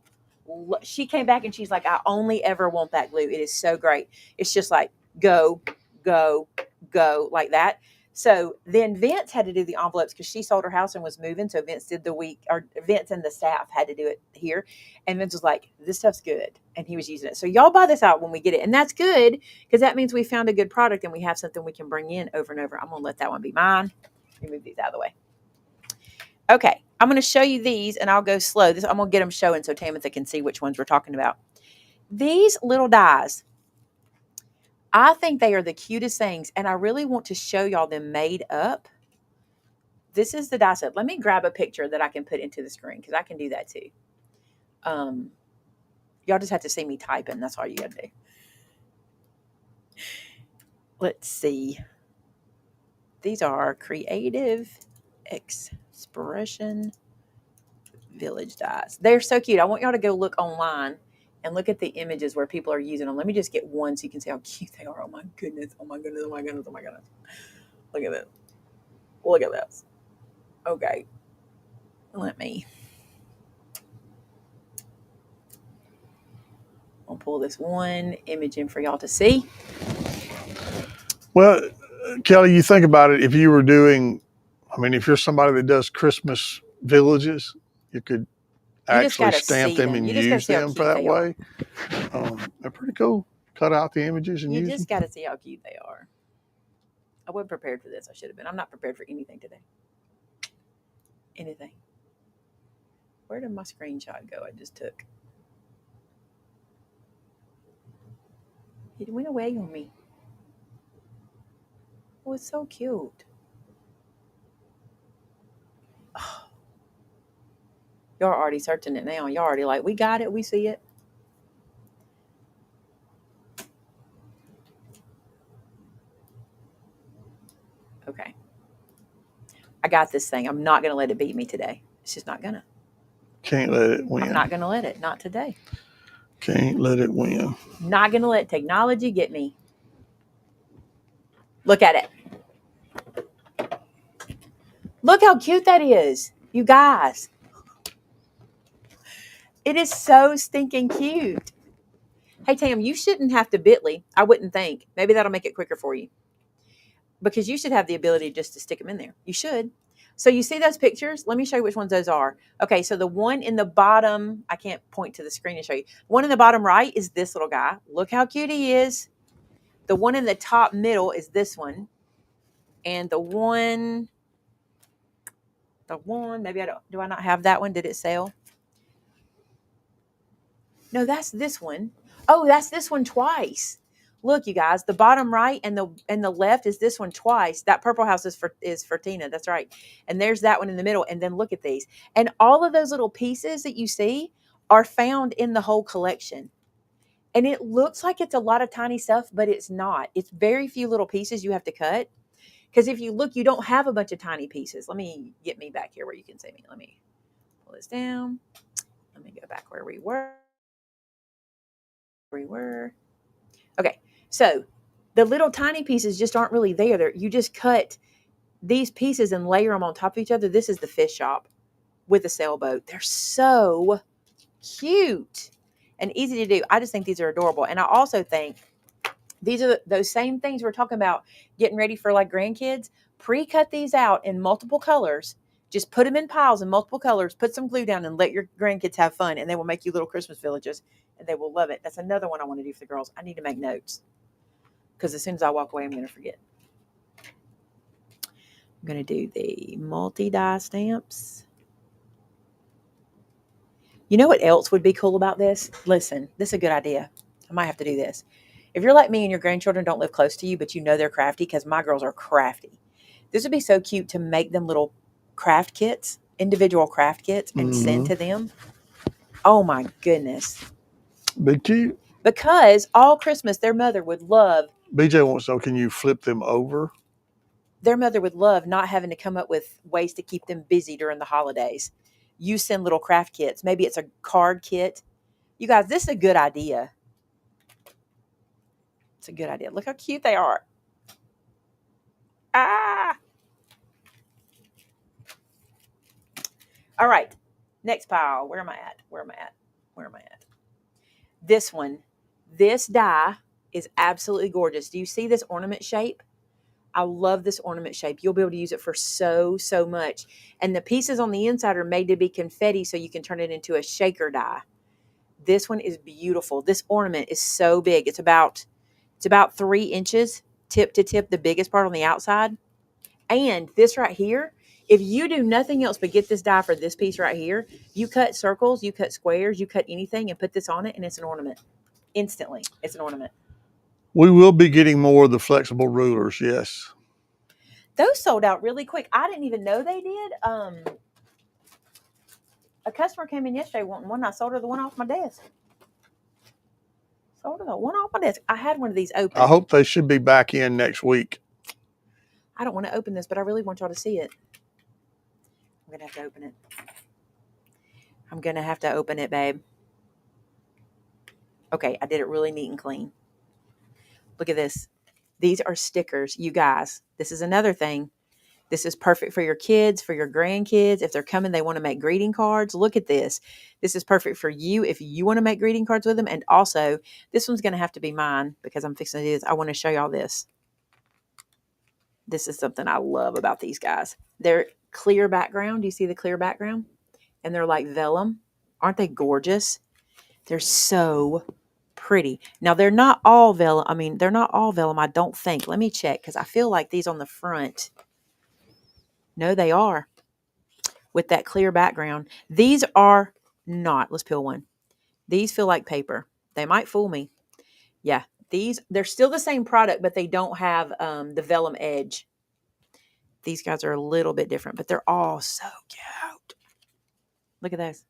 came back and she's like, I only ever want that glue. It is so great. It's just like go, go, go, like that. So then Vince had to do the envelopes because she sold her house and was moving. So Vince did Vince and the staff had to do it here. And Vince was like, this stuff's good. And he was using it. So y'all buy this out when we get it. And that's good, because that means we found a good product and we have something we can bring in over and over. I'm going to let that one be mine. Let me move these out of the way. Okay, I'm going to show you these, and I'll go slow. I'm going to get them showing so Tamitha can see which ones we're talking about. These little dies, I think they are the cutest things, and I really want to show y'all them made up. This is the die set. Let me grab a picture that I can put into the screen, because I can do that too. Y'all just have to see me typing. That's all you got to do. Let's see. These are Creative Expression Village dies. They're so cute. I want y'all to go look online and look at the images where people are using them. Let me just get one so you can see how cute they are. Oh my goodness. Oh my goodness. Oh my goodness. Oh my goodness. Look at this. Look at this. Okay. I'll pull this one image in for y'all to see. well, Kelly, you think about it. If you were doing, if you're somebody that does Christmas villages, you could actually stamp them and use them for that way. They're pretty cool. Cut out the images and use them. You just got to see how cute they are. I wasn't prepared for this. I should have been. I'm not prepared for anything today. Anything. Where did my screenshot go I just took? It went away on me. Oh, it's so cute. Oh. Y'all are already searching it now. Y'all already like, we got it. We see it. Okay. I got this thing. I'm not going to let it beat me today. It's just not going to. Can't let it win. I'm not going to let it. Not today. Can't let it win. Not going to let technology get me. Look at it. Look how cute that is, you guys. It is so stinking cute. Hey, Tam, you shouldn't have to Bitly. I wouldn't think. Maybe that'll make it quicker for you. Because you should have the ability just to stick them in there. You should. So you see those pictures? Let me show you which ones those are. Okay, so the one in the bottom, I can't point to the screen and show you. One in the bottom right is this little guy. Look how cute he is. The one in the top middle is this one. And the one, maybe do I not have that one? Did it sell? No, that's this one. Oh, that's this one twice. Look, you guys, the bottom right and the left is this one twice. That purple house is for Tina. That's right. And there's that one in the middle. And then look at these. And all of those little pieces that you see are found in the whole collection. And it looks like it's a lot of tiny stuff, but it's not. It's very few little pieces you have to cut. Because if you look, you don't have a bunch of tiny pieces. Let me get me back here where you can see me. Let me pull this down. Let me go back where we were. Okay, so the little tiny pieces just aren't really there. You just cut these pieces and layer them on top of each other. This is the fish shop with a sailboat. They're so cute and easy to do. I just think these are adorable. And I also think these are those same things we're talking about getting ready for like grandkids. Pre-cut these out in multiple colors. Just put them in piles in multiple colors. Put some glue down and let your grandkids have fun. And they will make you little Christmas villages. And they will love it. That's another one I want to do for the girls. I need to make notes. Because as soon as I walk away, I'm going to forget. I'm going to do the multi-die stamps. You know what else would be cool about this? Listen, this is a good idea. I might have to do this. If you're like me and your grandchildren don't live close to you, but you know they're crafty, because my girls are crafty, this would be so cute to make them little craft kits, individual craft kits, and send to them. Oh my goodness. Be cute. Because all Christmas, their mother would love BJ wants to know, can you flip them over? their mother would love not having to come up with ways to keep them busy during the holidays. You send little craft kits. Maybe it's a card kit. You guys, this is a good idea. It's a good idea. Look how cute they are. Ah! All right. Next pile. Where am I at? Where am I at? Where am I at? This one. This die is absolutely gorgeous. Do you see this ornament shape? I love this ornament shape. You'll be able to use it for so much. And the pieces on the inside are made to be confetti, so you can turn it into a shaker die. This one is beautiful. This ornament is so big. It's about 3 inches tip to tip, the biggest part on the outside. And this right here, if you do nothing else but get this die for this piece right here, you cut circles, you cut squares, you cut anything and put this on it, and it's an ornament. Instantly, it's an ornament. We will be getting more of the flexible rulers, yes. Those sold out really quick. I didn't even know they did. A customer came in yesterday wanting one. I sold her the one off my desk. Sold her the one off my desk. I had one of these open. I hope they should be back in next week. I don't want to open this, but I really want y'all to see it. I'm going to have to open it. I'm going to have to open it, babe. Okay, I did it really neat and clean. Look at this. These are stickers, you guys. This is another thing. This is perfect for your kids, for your grandkids. If they're coming, they want to make greeting cards. Look at this. This is perfect for you if you want to make greeting cards with them. And also, this one's going to have to be mine because I'm fixing to do this. I want to show y'all this. This is something I love about these guys. They're clear background. Do you see the clear background? And they're like vellum. Aren't they gorgeous? They're so pretty. Now, they're not all vellum. I mean, they're not all vellum, I don't think. Let me check because I feel like these on the front. No, they are. With that clear background. These are not. Let's peel one. These feel like paper. They might fool me. Yeah. They're still the same product, but they don't have the vellum edge. These guys are a little bit different, but they're all so cute. Look at those.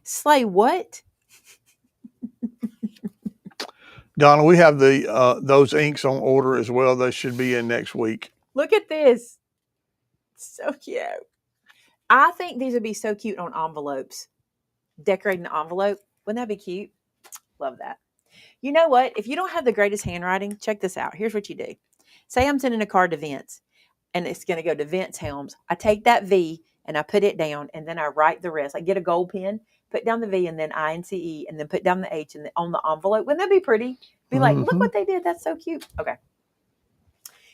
Slay what? Donna, we have those inks on order as well. They should be in next week. Look at this. So cute. I think these would be so cute on envelopes. Decorating an envelope. Wouldn't that be cute? Love that. You know what? If you don't have the greatest handwriting, check this out. Here's what you do. Say I'm sending a card to Vince, and it's going to go to Vince Helms. I take that V, and I put it down, and then I write the rest. I get a gold pen, put down the V, and then INCE, and then put down the H and on the envelope. Wouldn't that be pretty? Be like, look what they did. That's so cute. Okay.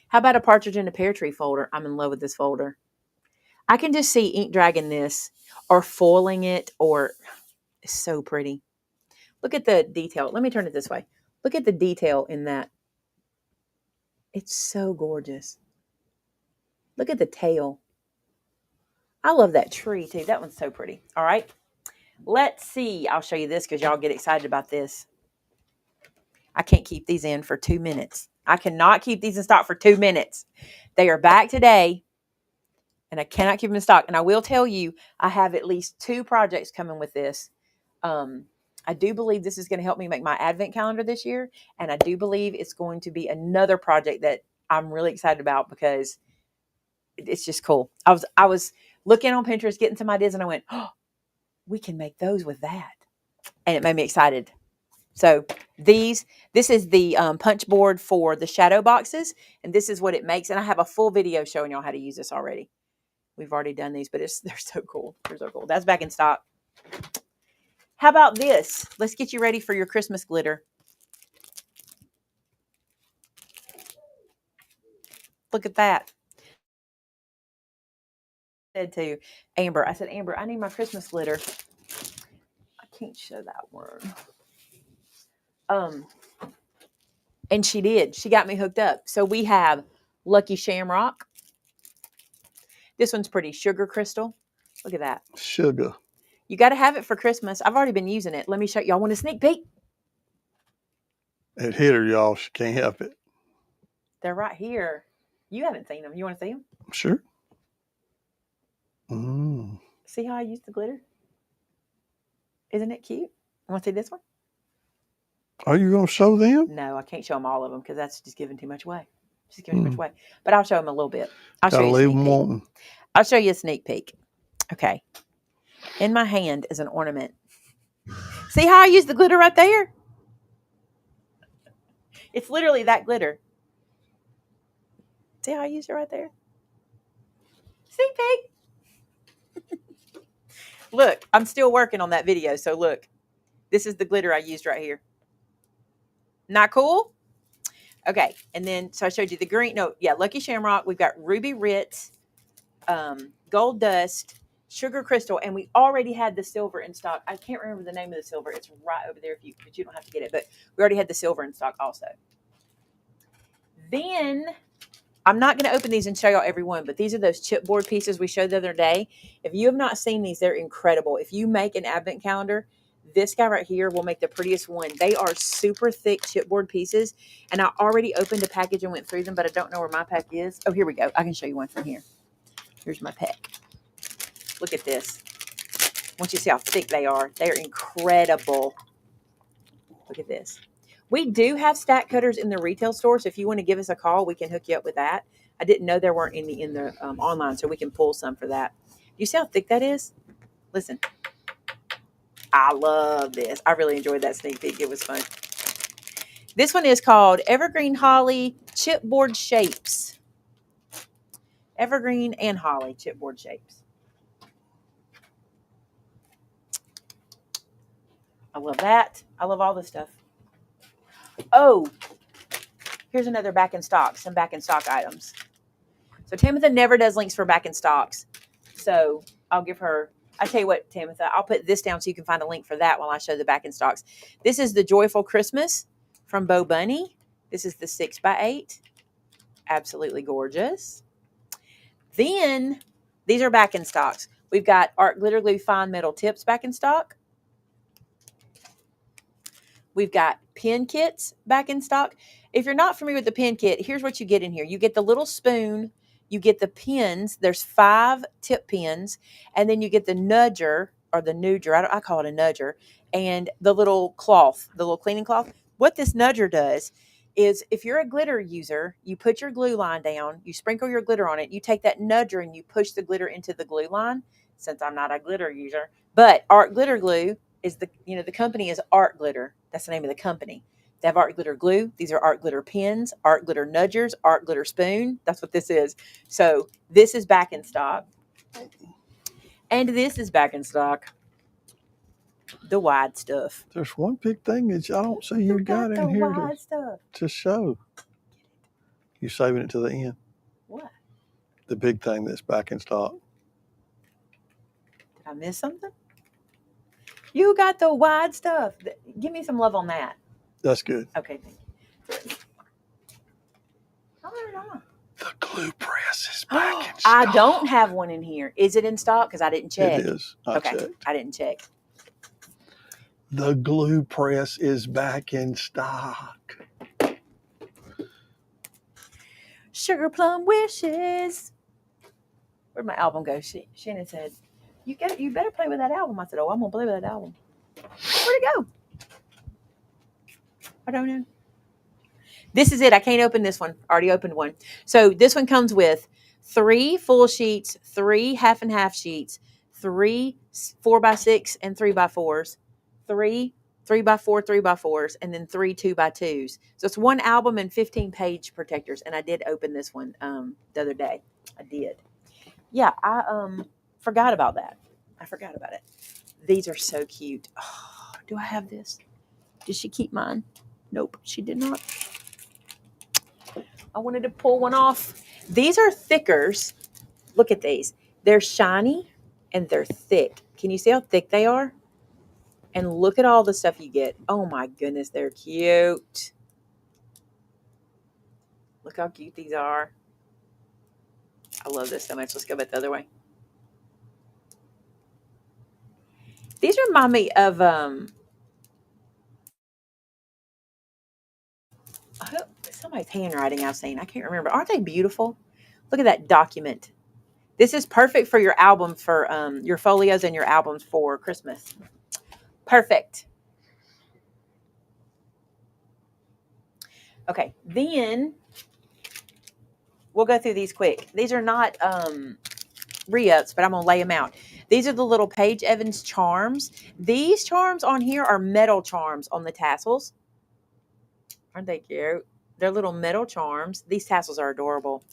How about a partridge in a pear tree folder? I'm in love with this folder. I can just see ink dragging this or foiling it, or it's so pretty. Look at the detail. Let me turn it this way. Look at the detail in that. It's so gorgeous. Look at the tail. I love that tree too. That one's so pretty. All right. Let's see. I'll show you this because y'all get excited about this. I can't keep these in for 2 minutes. I cannot keep these in stock for 2 minutes. They are back today, and I cannot keep them in stock. And I will tell you, I have at least 2 projects coming with this. I do believe this is going to help me make my advent calendar this year. And I do believe it's going to be another project that I'm really excited about because it's just cool. I was looking on Pinterest, getting some ideas, and I went, oh, we can make those with that. And it made me excited. So this is the punch board for the shadow boxes. And this is what it makes. And I have a full video showing y'all how to use this already. We've already done these, but they're so cool. They're so cool. That's back in stock. How about this? Let's get you ready for your Christmas glitter. Look at that. I said to Amber, Amber, I need my Christmas glitter. I can't show that one. And she did. She got me hooked up. So we have Lucky Shamrock. This one's pretty. Sugar Crystal. Look at that. Sugar. You got to have it for Christmas. I've already been using it. Let me show you. Y'all want a sneak peek? It hit her, y'all. She can't help it. They're right here. You haven't seen them. You want to see them? Sure. Mm. See how I use the glitter? Isn't it cute? Want to see this one? Are you going to show them? No, I can't show them all of them because that's just giving too much away. Just giving too much away. But I'll show them a little bit. I'll show Gotta you a leave sneak them peek. wanting. I'll show you a sneak peek. Okay. In my hand is an ornament. See how I use the glitter right there? It's literally that glitter. See how I use it right there? Sneak peek. Look, I'm still working on that video. So look, this is the glitter I used right here. Not cool? Okay. And then, so I showed you the green. No, yeah, Lucky Shamrock. We've got Ruby Ritz, Gold Dust, Sugar Crystal, and we already had the silver in stock. I can't remember the name of the silver. It's right over there but you don't have to get it. But we already had the silver in stock also. Then I'm not going to open these and show y'all every one, but these are those chipboard pieces we showed the other day. If you have not seen these, they're incredible. If you make an advent calendar, this guy right here will make the prettiest one. They are super thick chipboard pieces, and I already opened a package and went through them, but I don't know where my pack is. Oh, here we go. I can show you one from here. Here's my pack. Look at this. Once you see how thick they are incredible. Look at this. We do have stack cutters in the retail store, so if you want to give us a call, we can hook you up with that. I didn't know there weren't any in the online, so we can pull some for that. You see how thick that is? Listen. I love this. I really enjoyed that sneak peek. It was fun. This one is called Evergreen Holly Chipboard Shapes. Evergreen and Holly Chipboard Shapes. I love that. I love all this stuff. Oh, here's another back in stock, some back in stock items. So Tamitha never does links for back in stocks. So I'll give her, I tell you what, Tamitha, I'll put this down so you can find a link for that while I show the back in stocks. This is the Joyful Christmas from Bo Bunny. This is the 6x8. Absolutely gorgeous. Then these are back in stocks. We've got Art Glitter Glue Fine Metal Tips back in stock. We've got pin kits back in stock. If you're not familiar with the pin kit, here's what you get in here. You get the little spoon. You get the pins. There's 5 tip pins. And then you get the nudger or the nudger. I call it a nudger. And the little cloth, the little cleaning cloth. What this nudger does is if you're a glitter user, you put your glue line down. You sprinkle your glitter on it. You take that nudger and you push the glitter into the glue line. Since I'm not a glitter user. But Art Glitter Glue is the company is Art Glitter. That's the name of the company. They have Art Glitter Glue. These are Art Glitter Pins, Art Glitter Nudgers, Art Glitter Spoon. That's what this is. So this is back in stock. And this is back in stock. The wide stuff. There's one big thing that I don't see you got in here to show. You saving it to the end. What? The big thing that's back in stock. Did I miss something? You got the wide stuff. Give me some love on that. That's good. Okay, thank you. Oh, the glue press is back in stock. I don't have one in here. Is it in stock? Because I didn't check. It is. I checked. I didn't check. The glue press is back in stock. Sugar Plum Wishes. Where'd my album go? Shannon said, you better play with that album. I said, oh, I'm going to play with that album. Where'd it go? I don't know. This is it. I can't open this one. Already opened one. So this one comes with 3 full sheets, 3 half and half sheets, 3 4x6 and 3x4s, 3 3x4 3x4s, and then 3 2x2s. So it's one album and 15 page protectors. And I did open this one the other day. I did. Yeah, I forgot about that. I forgot about it. These are so cute. Oh, do I have this? Did she keep mine? Nope, she did not. I wanted to pull one off. These are thickers. Look at these. They're shiny and they're thick. Can you see how thick they are? And look at all the stuff you get. Oh my goodness, they're cute. Look how cute these are. I love this so much. Let's go back the other way. These remind me of somebody's handwriting I've seen. I can't remember. Aren't they beautiful? Look at that document. This is perfect for your album, for your folios and your albums for Christmas. Perfect. Okay, then we'll go through these quick. These are not re-ups, but I'm going to lay them out. These are the little Paige Evans charms. These charms on here are metal charms on the tassels. Aren't they cute? They're little metal charms. These tassels are adorable.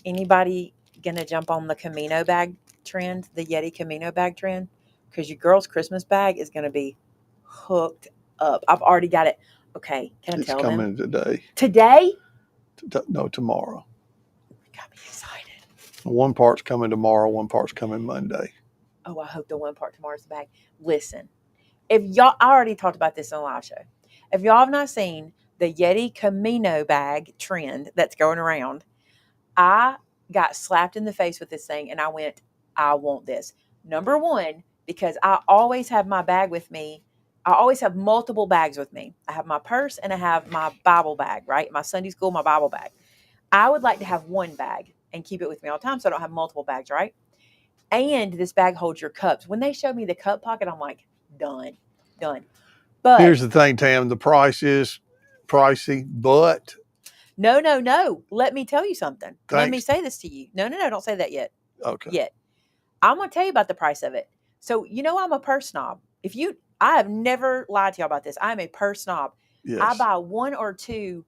Anybody going to jump on the Camino bag trend, the Yeti Camino bag trend? Because your girl's Christmas bag is going to be hooked up. I've already got it. Okay, can I tell them? It's coming today. Today? No, tomorrow. Got me excited. One part's coming tomorrow, one part's coming Monday. Oh, I hope the one part tomorrow's the bag. Listen, if y'all, I already talked about this on the live show. If y'all have not seen the Yeti Camino bag trend that's going around, I got slapped in the face with this thing and I went, I want this. Number one, because I always have my bag with me. I always have multiple bags with me. I have my purse and I have my Bible bag, right? My Sunday school, my Bible bag. I would like to have one bag and keep it with me all the time so I don't have multiple bags, right? And this bag holds your cups. When they showed me the cup pocket, I'm like, done. But here's the thing, Tam, the price is pricey, but no. Let me tell you something. Thanks. Let me say this to you. No, don't say that yet. Okay. Yet. I'm going to tell you about the price of it. So, I'm a purse snob. I have never lied to you about this. I'm a purse snob. Yes. I buy one or two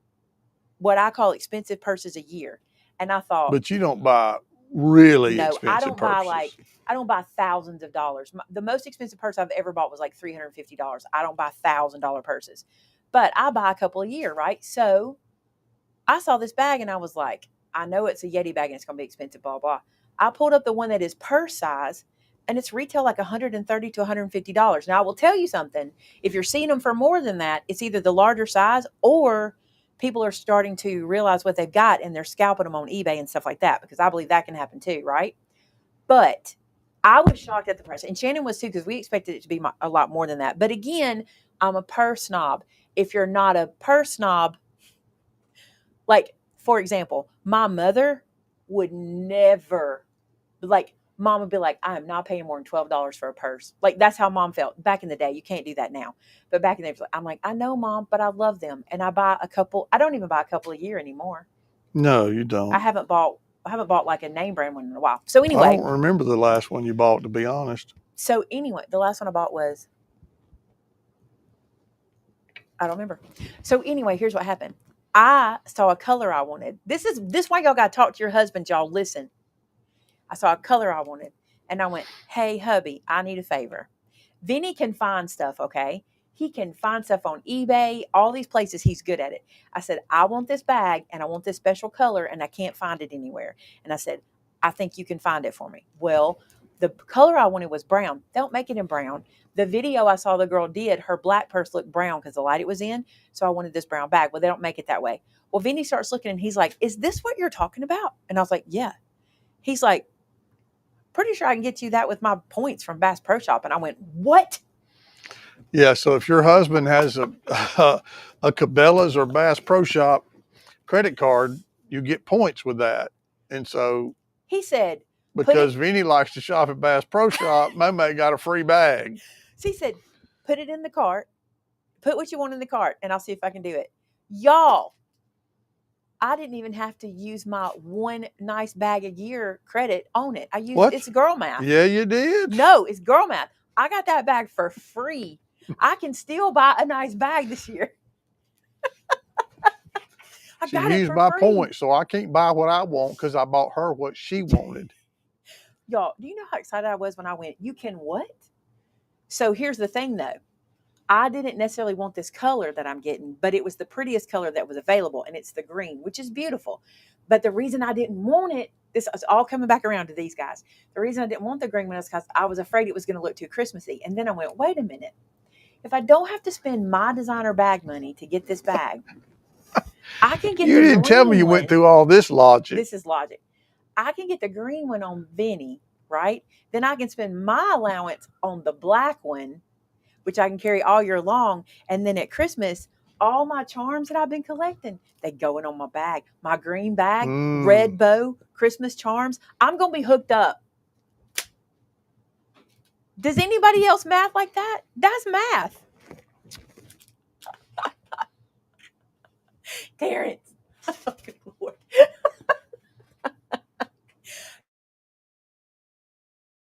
what I call expensive purses a year. And I thought. But you don't buy really expensive purses. I don't buy thousands of dollars. The most expensive purse I've ever bought was like $350. I don't buy $1,000 purses. But I buy a couple a year, right? So I saw this bag and I was like, I know it's a Yeti bag and it's going to be expensive, blah, blah. I pulled up the one that is purse size and it's retail like $130 to $150. Now, I will tell you something. If you're seeing them for more than that, it's either the larger size or people are starting to realize what they've got and they're scalping them on eBay and stuff like that, because I believe that can happen too, right? But I was shocked at the price. And Shannon was too, because we expected it to be a lot more than that. But again, I'm a purse snob. If you're not a purse snob, like, for example, my mother would never, like, mom would be like, I am not paying more than $12 for a purse. Like, that's how mom felt back in the day. You can't do that now. But back in the day, I'm like, I know, Mom, but I love them. And I buy a couple. I don't even buy a couple a year anymore. No, you don't. I haven't bought like a name brand one in a while. So anyway. I don't remember the last one you bought, to be honest. So anyway, the last one I bought was, I don't remember. So anyway, here's what happened. I saw a color I wanted. This why y'all got to talk to your husband. Y'all listen. I saw a color I wanted. And I went, hey, hubby, I need a favor. Vinny can find stuff, okay? He can find stuff on eBay, all these places. He's good at it. I said, I want this bag and I want this special color and I can't find it anywhere. And I said, I think you can find it for me. Well, the color I wanted was brown. They don't make it in brown. The video I saw the girl did, her black purse looked brown because the light it was in. So I wanted this brown bag. Well, they don't make it that way. Well, Vinny starts looking and he's like, is this what you're talking about? And I was like, yeah. He's like, pretty sure I can get you that with my points from Bass Pro Shop. And I went, what? Yeah, so if your husband has a Cabela's or Bass Pro Shop credit card, you get points with that. And so he said, because Vinny likes to shop at Bass Pro Shop, Maymay got a free bag. So he said, put it in the cart. Put what you want in the cart, and I'll see if I can do it. Y'all, I didn't even have to use my one nice bag a year credit on it. I used it's girl math. Yeah, you did. No, it's girl math. I got that bag for free. I can still buy a nice bag this year. She used my points, so I can't buy what I want because I bought her what she wanted. Y'all, do you know how excited I was when I went, you can what? So here's the thing, though. I didn't necessarily want this color that I'm getting, but it was the prettiest color that was available, and it's the green, which is beautiful. But the reason I didn't want it, this is all coming back around to these guys. The reason I didn't want the green one is because I was afraid it was going to look too Christmassy. And then I went, wait a minute. If I don't have to spend my designer bag money to get this bag, I can get You didn't tell me you went through all this logic. This is logic. I can get the green one on Vinny, right? Then I can spend my allowance on the black one, which I can carry all year long. And then at Christmas, all my charms that I've been collecting, they going on my bag. My green bag, Mm. red bow, Christmas charms. I'm going to be hooked up. Does anybody else math like that? That's math. Terrence. Oh, good Lord.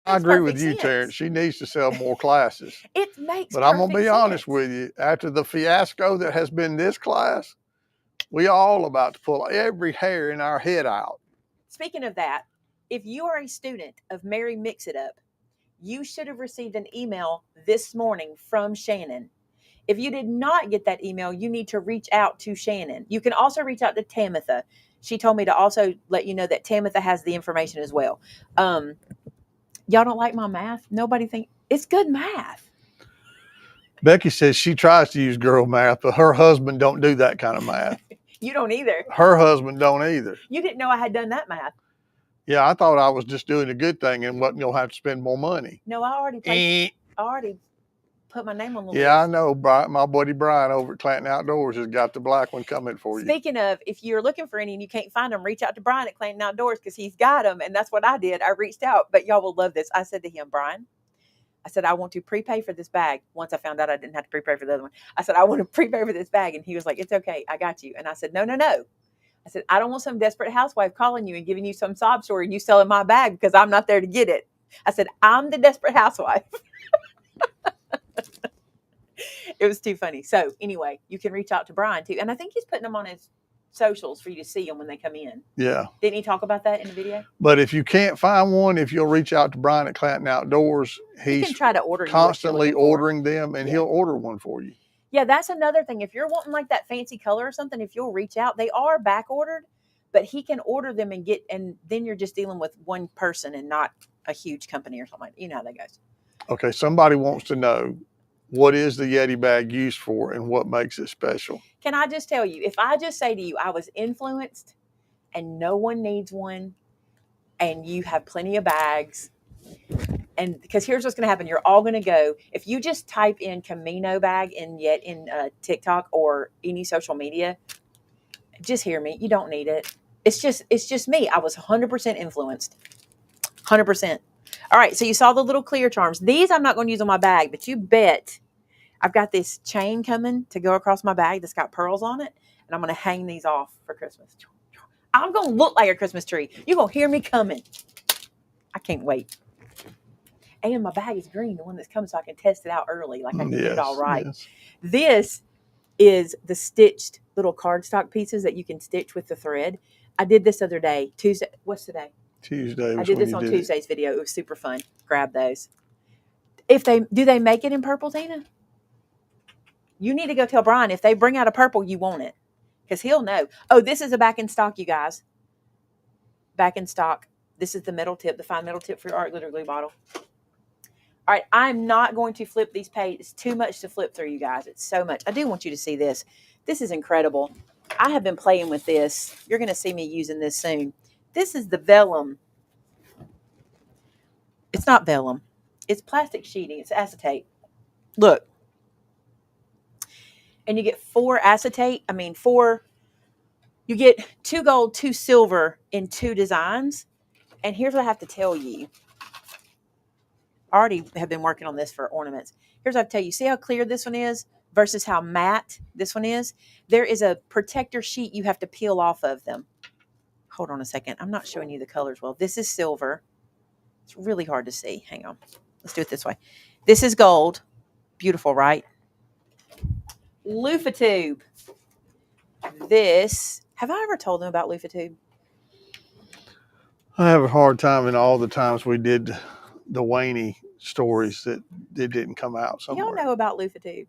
I Makes agree with perfect you, sense. Terrence. She needs to sell more classes. It makes But I'm going to perfect be honest sense. with you. After the fiasco that has been this class, we all about to pull every hair in our head out. Speaking of that, if you are a student of Mary Mix It Up, you should have received an email this morning from Shannon. If you did not get that email, you need to reach out to Shannon. You can also reach out to Tamitha. She told me to also let you know that Tamitha has the information as well. Y'all don't like my math? Nobody think it's good math. Becky says she tries to use girl math, but her husband don't do that kind of math. You don't either. Her husband don't either. You didn't know I had done that math. Yeah, I thought I was just doing a good thing and wasn't going to have to spend more money. No, I already put my name on the list. Yeah, I know. My buddy Brian over at Clanton Outdoors has got the black one coming for you. Speaking of, if you're looking for any and you can't find them, reach out to Brian at Clanton Outdoors because he's got them. And that's what I did. I reached out, but y'all will love this. I said to him, Brian, I said, I want to prepay for this bag. Once I found out I didn't have to prepay for the other one, I said, I want to prepay for this bag. And he was like, it's okay. I got you. And I said, no. I said, I don't want some desperate housewife calling you and giving you some sob story and you selling my bag because I'm not there to get it. I said, I'm the desperate housewife. It was too funny. So anyway, you can reach out to Brian too. And I think he's putting them on his socials for you to see them when they come in. Yeah. Didn't he talk about that in the video? But if you can't find one, if you'll reach out to Brian at Clanton Outdoors, He can try to order constantly ordering them and he'll order one for you. Yeah, that's another thing. If you're wanting like that fancy color or something, if you'll reach out, they are back ordered, but he can order them and then you're just dealing with one person and not a huge company or something. You know how that goes. Okay, somebody wants to know, what is the Yeti bag used for and what makes it special? Can I just tell you, if I just say to you, I was influenced and no one needs one and you have plenty of bags, and because here's what's going to happen. You're all going to go, if you just type in Camino bag in TikTok or any social media, just hear me. You don't need it. It's just me. I was 100% influenced. 100%. All right. So you saw the little clear charms. These I'm not going to use on my bag, but you bet I've got this chain coming to go across my bag that's got pearls on it. And I'm going to hang these off for Christmas. I'm going to look like a Christmas tree. You're going to hear me coming. I can't wait. And my bag is green, the one that's coming, so I can test it out early. Like I can get it all right. Yes. This is the stitched little cardstock pieces that you can stitch with the thread. I did this other day, Tuesday. What's today? Tuesday. I did this on Tuesday's video. It was super fun. Grab those. Do they make it in purple, Tina? You need to go tell Brian if they bring out a purple, you want it. Because he'll know. Oh, this is a back in stock, you guys. Back in stock. This is the metal tip, the fine metal tip for your art glitter glue bottle. All right, I'm not going to flip these pages. It's too much to flip through, you guys. It's so much. I do want you to see this. This is incredible. I have been playing with this. You're going to see me using this soon. This is the vellum. It's not vellum. It's plastic sheeting. It's acetate. Look. And you get 4 acetate. You get 2 gold, 2 silver in 2 designs. And here's what I have to tell you. I already have been working on this for ornaments. Here's what I have to tell you. See how clear this one is versus how matte this one is? There is a protector sheet you have to peel off of them. Hold on a second. I'm not showing you the colors well. This is silver. It's really hard to see. Hang on. Let's do it this way. This is gold. Beautiful, right? Loofah tube. This. Have I ever told them about loofah tube? I have a hard time in all the times we did the Wayne stories that it didn't come out somewhere. Y'all know about loofah tube.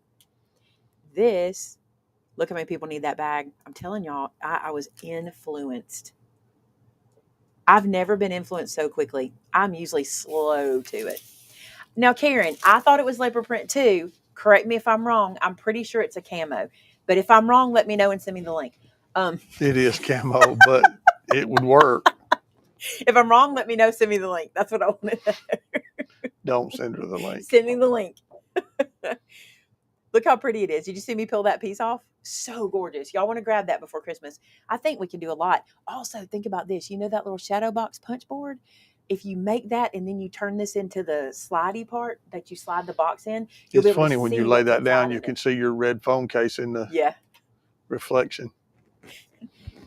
This, look how many people need that bag. I'm telling y'all, I was influenced. I've never been influenced so quickly. I'm usually slow to it. Now, Karen, I thought it was leopard print too. Correct me if I'm wrong. I'm pretty sure it's a camo. But if I'm wrong, let me know and send me the link. It is camo, but it would work. If I'm wrong, let me know. Send me the link. That's what I want to know. Don't send her the link. Send me the link. Look how pretty it is. Did you see me peel that piece off? So gorgeous. Y'all want to grab that before Christmas? I think we can do a lot. Also, think about this. You know that little shadow box punch board? If you make that and then you turn this into the slidey part that you slide the box in, you'll It's be able funny to when see you lay what's that down, inside you of can it. see your red phone case in the Yeah. reflection.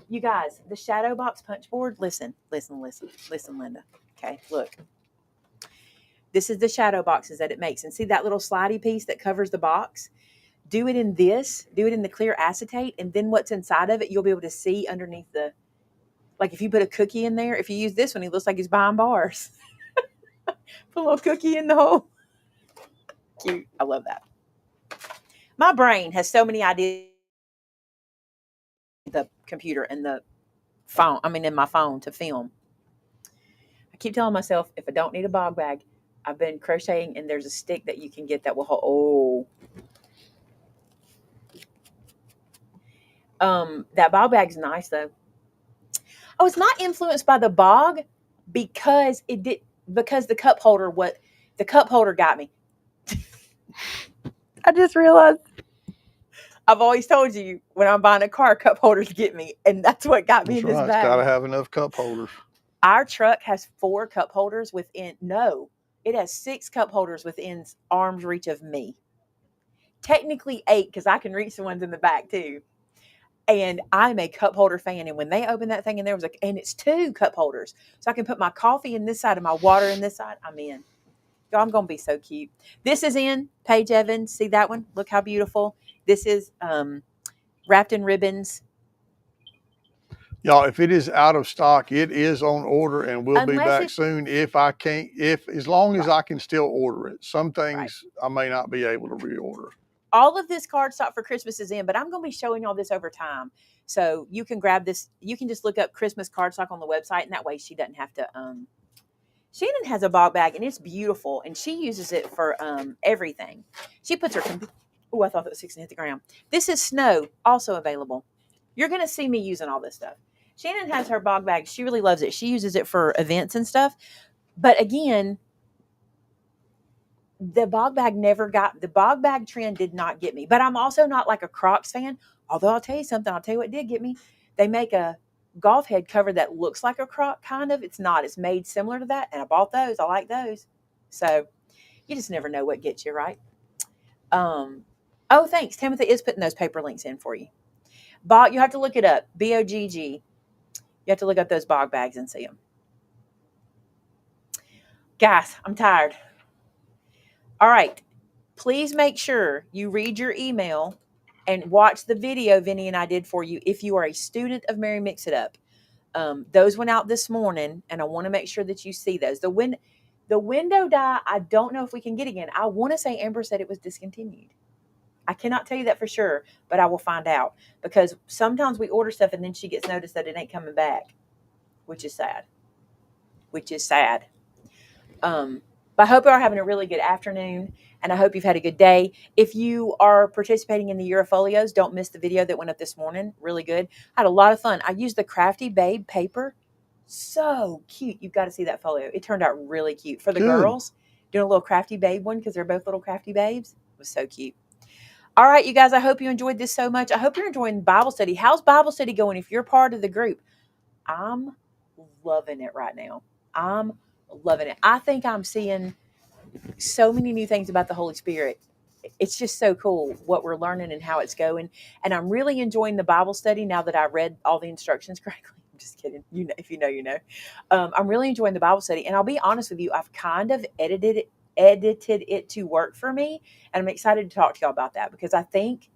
You guys, the shadow box punch board, listen, Linda. Okay, look. This is the shadow boxes that it makes. And see that little slidey piece that covers the box? Do it in this, do it in the clear acetate, and then what's inside of it, you'll be able to see underneath the, like if you put a cookie in there, if you use this one, he looks like he's buying bars. Put a little cookie in the hole. Cute. I love that. My brain has so many ideas. The computer and the phone, in my phone to film. I keep telling myself if I don't need a bog bag, I've been crocheting and there's a stick that you can get that will hold. That bog bag's nice though. I was not influenced by the bog because the cup holder got me. I just realized I've always told you when I'm buying a car, cup holders get me, and that's what got me That's in this right. bag. It's got to have enough cup holders. Our truck has 4 cup holders it has 6 cup holders within arm's reach of me. Technically 8 because I can reach the ones in the back too. And I'm a cup holder fan. And when they opened that thing and and it's 2 cup holders. So I can put my coffee in this side and my water in this side. I'm in. Y'all, I'm going to be so cute. This is in Paige Evans. See that one? Look how beautiful. This is wrapped in ribbons. Y'all, if it is out of stock, it is on order and we'll be back Unless soon. As long as Right. I can still order it. Some things Right. I may not be able to reorder. All of this cardstock for Christmas is in, but I'm going to be showing y'all this over time. So you can grab this. You can just look up Christmas cardstock on the website, and that way she doesn't have to. Shannon has a bog bag, and it's beautiful, and she uses it for everything. She puts her. Oh, I thought that was 6 and hit the ground. This is snow, also available. You're going to see me using all this stuff. Shannon has her bog bag. She really loves it. She uses it for events and stuff. But again, the bog bag trend did not get me. But I'm also not like a Crocs fan. Although I'll tell you something. I'll tell you what did get me. They make a golf head cover that looks like a Croc kind of. It's not. It's made similar to that. And I bought those. I like those. So you just never know what gets you, right? Oh, thanks. Timothy is putting those paper links in for you. You have to look it up. BOGG. You have to look up those bog bags and see them. Guys, I'm tired. All right. Please make sure you read your email and watch the video Vinny and I did for you if you are a student of Mary Mix It Up. Those went out this morning, and I want to make sure that you see those. The window dye, I don't know if we can get again. I want to say Amber said it was discontinued. I cannot tell you that for sure, but I will find out because sometimes we order stuff and then she gets notice that it ain't coming back, which is sad. But I hope you are having a really good afternoon, and I hope you've had a good day. If you are participating in the Eurofolios, don't miss the video that went up this morning. Really good. I had a lot of fun. I used the Crafty Babe paper. So cute. You've got to see that folio. It turned out really cute. For the girls, doing a little Crafty Babe one because they're both little Crafty Babes. It was so cute. All right, you guys, I hope you enjoyed this so much. I hope you're enjoying Bible study. How's Bible study going if you're part of the group? I'm loving it right now. I'm loving it. I think I'm seeing so many new things about the Holy Spirit. It's just so cool what we're learning and how it's going. And I'm really enjoying the Bible study now that I read all the instructions correctly. I'm just kidding. You know, if you know, you know. I'm really enjoying the Bible study. And I'll be honest with you, I've kind of edited it to work for me. And I'm excited to talk to y'all about that because I think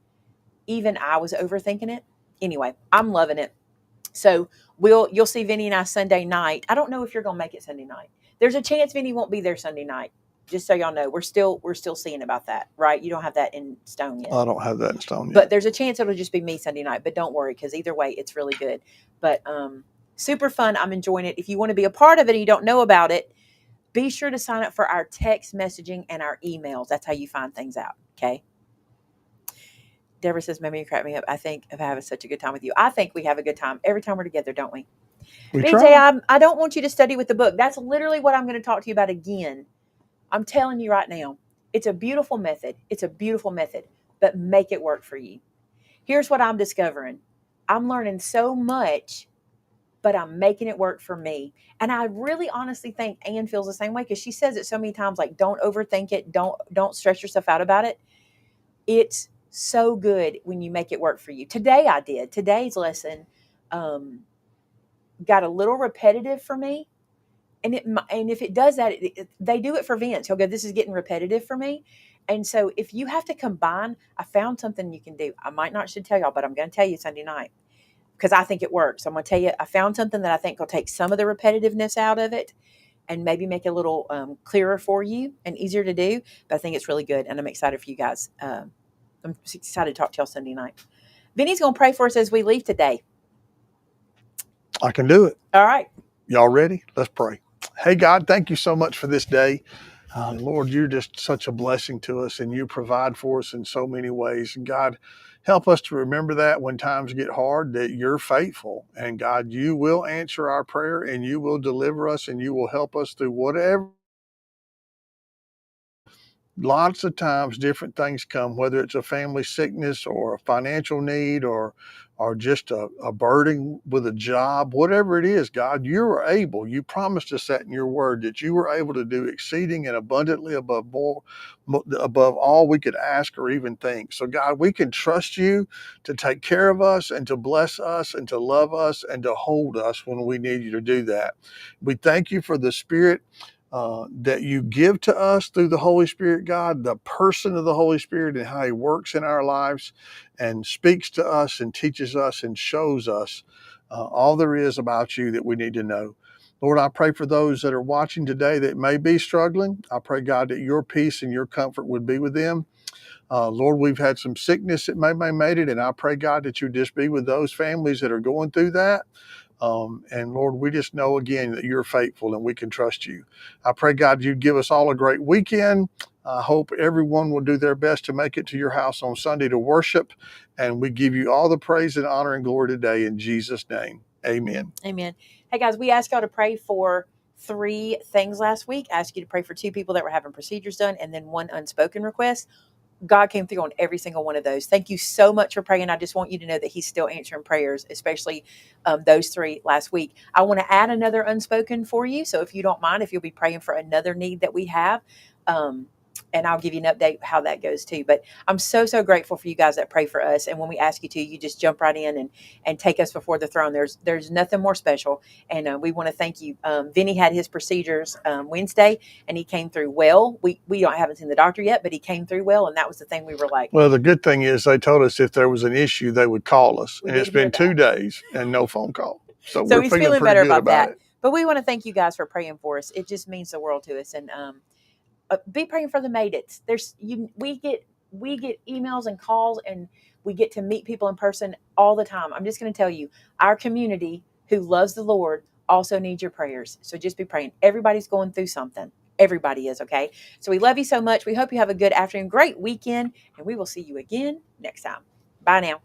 even I was overthinking it. Anyway, I'm loving it. So you'll see Vinny and I Sunday night. I don't know if you're going to make it Sunday night. There's a chance Vinny won't be there Sunday night. Just so y'all know, we're still seeing about that, right? You don't have that in stone yet. I don't have that in stone yet. But there's a chance it'll just be me Sunday night. But don't worry, because either way, it's really good. But super fun. I'm enjoying it. If you want to be a part of it and you don't know about it, be sure to sign up for our text messaging and our emails. That's how you find things out. Okay. Deborah says, "Maybe you crack me up. I think of having such a good time with you. I think we have a good time every time we're together, don't we?" BJ, I don't want you to study with the book. That's literally what I'm going to talk to you about again. I'm telling you right now, it's a beautiful method. It's a beautiful method. but make it work for you. Here's what I'm discovering. I'm learning so much, but I'm making it work for me. And I really honestly think Ann feels the same way, because she says it so many times, like, don't overthink it. Don't stress yourself out about it. It's so good when you make it work for you. Today I did. Today's lesson got a little repetitive for me. And if it does that, they do it for Vince. He'll go, this is getting repetitive for me. And so if you have to combine, I found something you can do. I might not should tell y'all, but I'm going to tell you Sunday night, because I think it works. I'm going to tell you, I found something that I think will take some of the repetitiveness out of it and maybe make it a little clearer for you and easier to do. But I think it's really good, and I'm excited for you guys. I'm excited to talk to y'all Sunday night. Vinny's going to pray for us as we leave today. I can do it. All right. Y'all ready? Let's pray. Hey, God, thank you so much for this day. Lord, you're just such a blessing to us, and you provide for us in so many ways. And God, help us to remember that when times get hard, that you're faithful. And God, you will answer our prayer, and you will deliver us, and you will help us through whatever. Lots of times different things come, whether it's a family sickness or a financial need or just a burden with a job, whatever it is. God, you are able. You promised us that in your word, that you were able to do exceeding and abundantly above all we could ask or even think. So God, we can trust you to take care of us and to bless us and to love us and to hold us when we need you to do that. We thank you for the Spirit that you give to us through the Holy Spirit, God, the person of the Holy Spirit, and how he works in our lives and speaks to us and teaches us and shows us all there is about you that we need to know. Lord, I pray for those that are watching today that may be struggling. I pray, God, that your peace and your comfort would be with them. Lord, we've had some sickness at Maymay Made It, and I pray, God, that you just be with those families that are going through that. And Lord, we just know again that you're faithful and we can trust you. I pray, God, you'd give us all a great weekend. I hope everyone will do their best to make it to your house on Sunday to worship. And we give you all the praise and honor and glory today in Jesus' name. Amen. Amen. Hey guys, we asked y'all to pray for 3 things last week. I asked you to pray for 2 people that were having procedures done, and then 1 unspoken request. God came through on every single one of those. Thank you so much for praying. I just want you to know that he's still answering prayers, especially those 3 last week. I want to add another unspoken for you. So if you don't mind, if you'll be praying for another need that we have, and I'll give you an update how that goes too. But I'm so grateful for you guys that pray for us. And when we ask you to, you just jump right in and take us before the throne. There's nothing more special. And we want to thank you. Vinny had his procedures Wednesday, and he came through well. We haven't seen the doctor yet, but he came through well. And that was the thing we were like. Well, the good thing is they told us if there was an issue, they would call us. And it's been 2 days and no phone call. So we're he's feeling pretty better good about it. But we want to thank you guys for praying for us. It just means the world to us. And be praying for the Made It. We get emails and calls, and we get to meet people in person all the time. I'm just going to tell you, our community who loves the Lord also needs your prayers. So just be praying. Everybody's going through something. Everybody is, okay? So we love you so much. We hope you have a good afternoon, great weekend, and we will see you again next time. Bye now.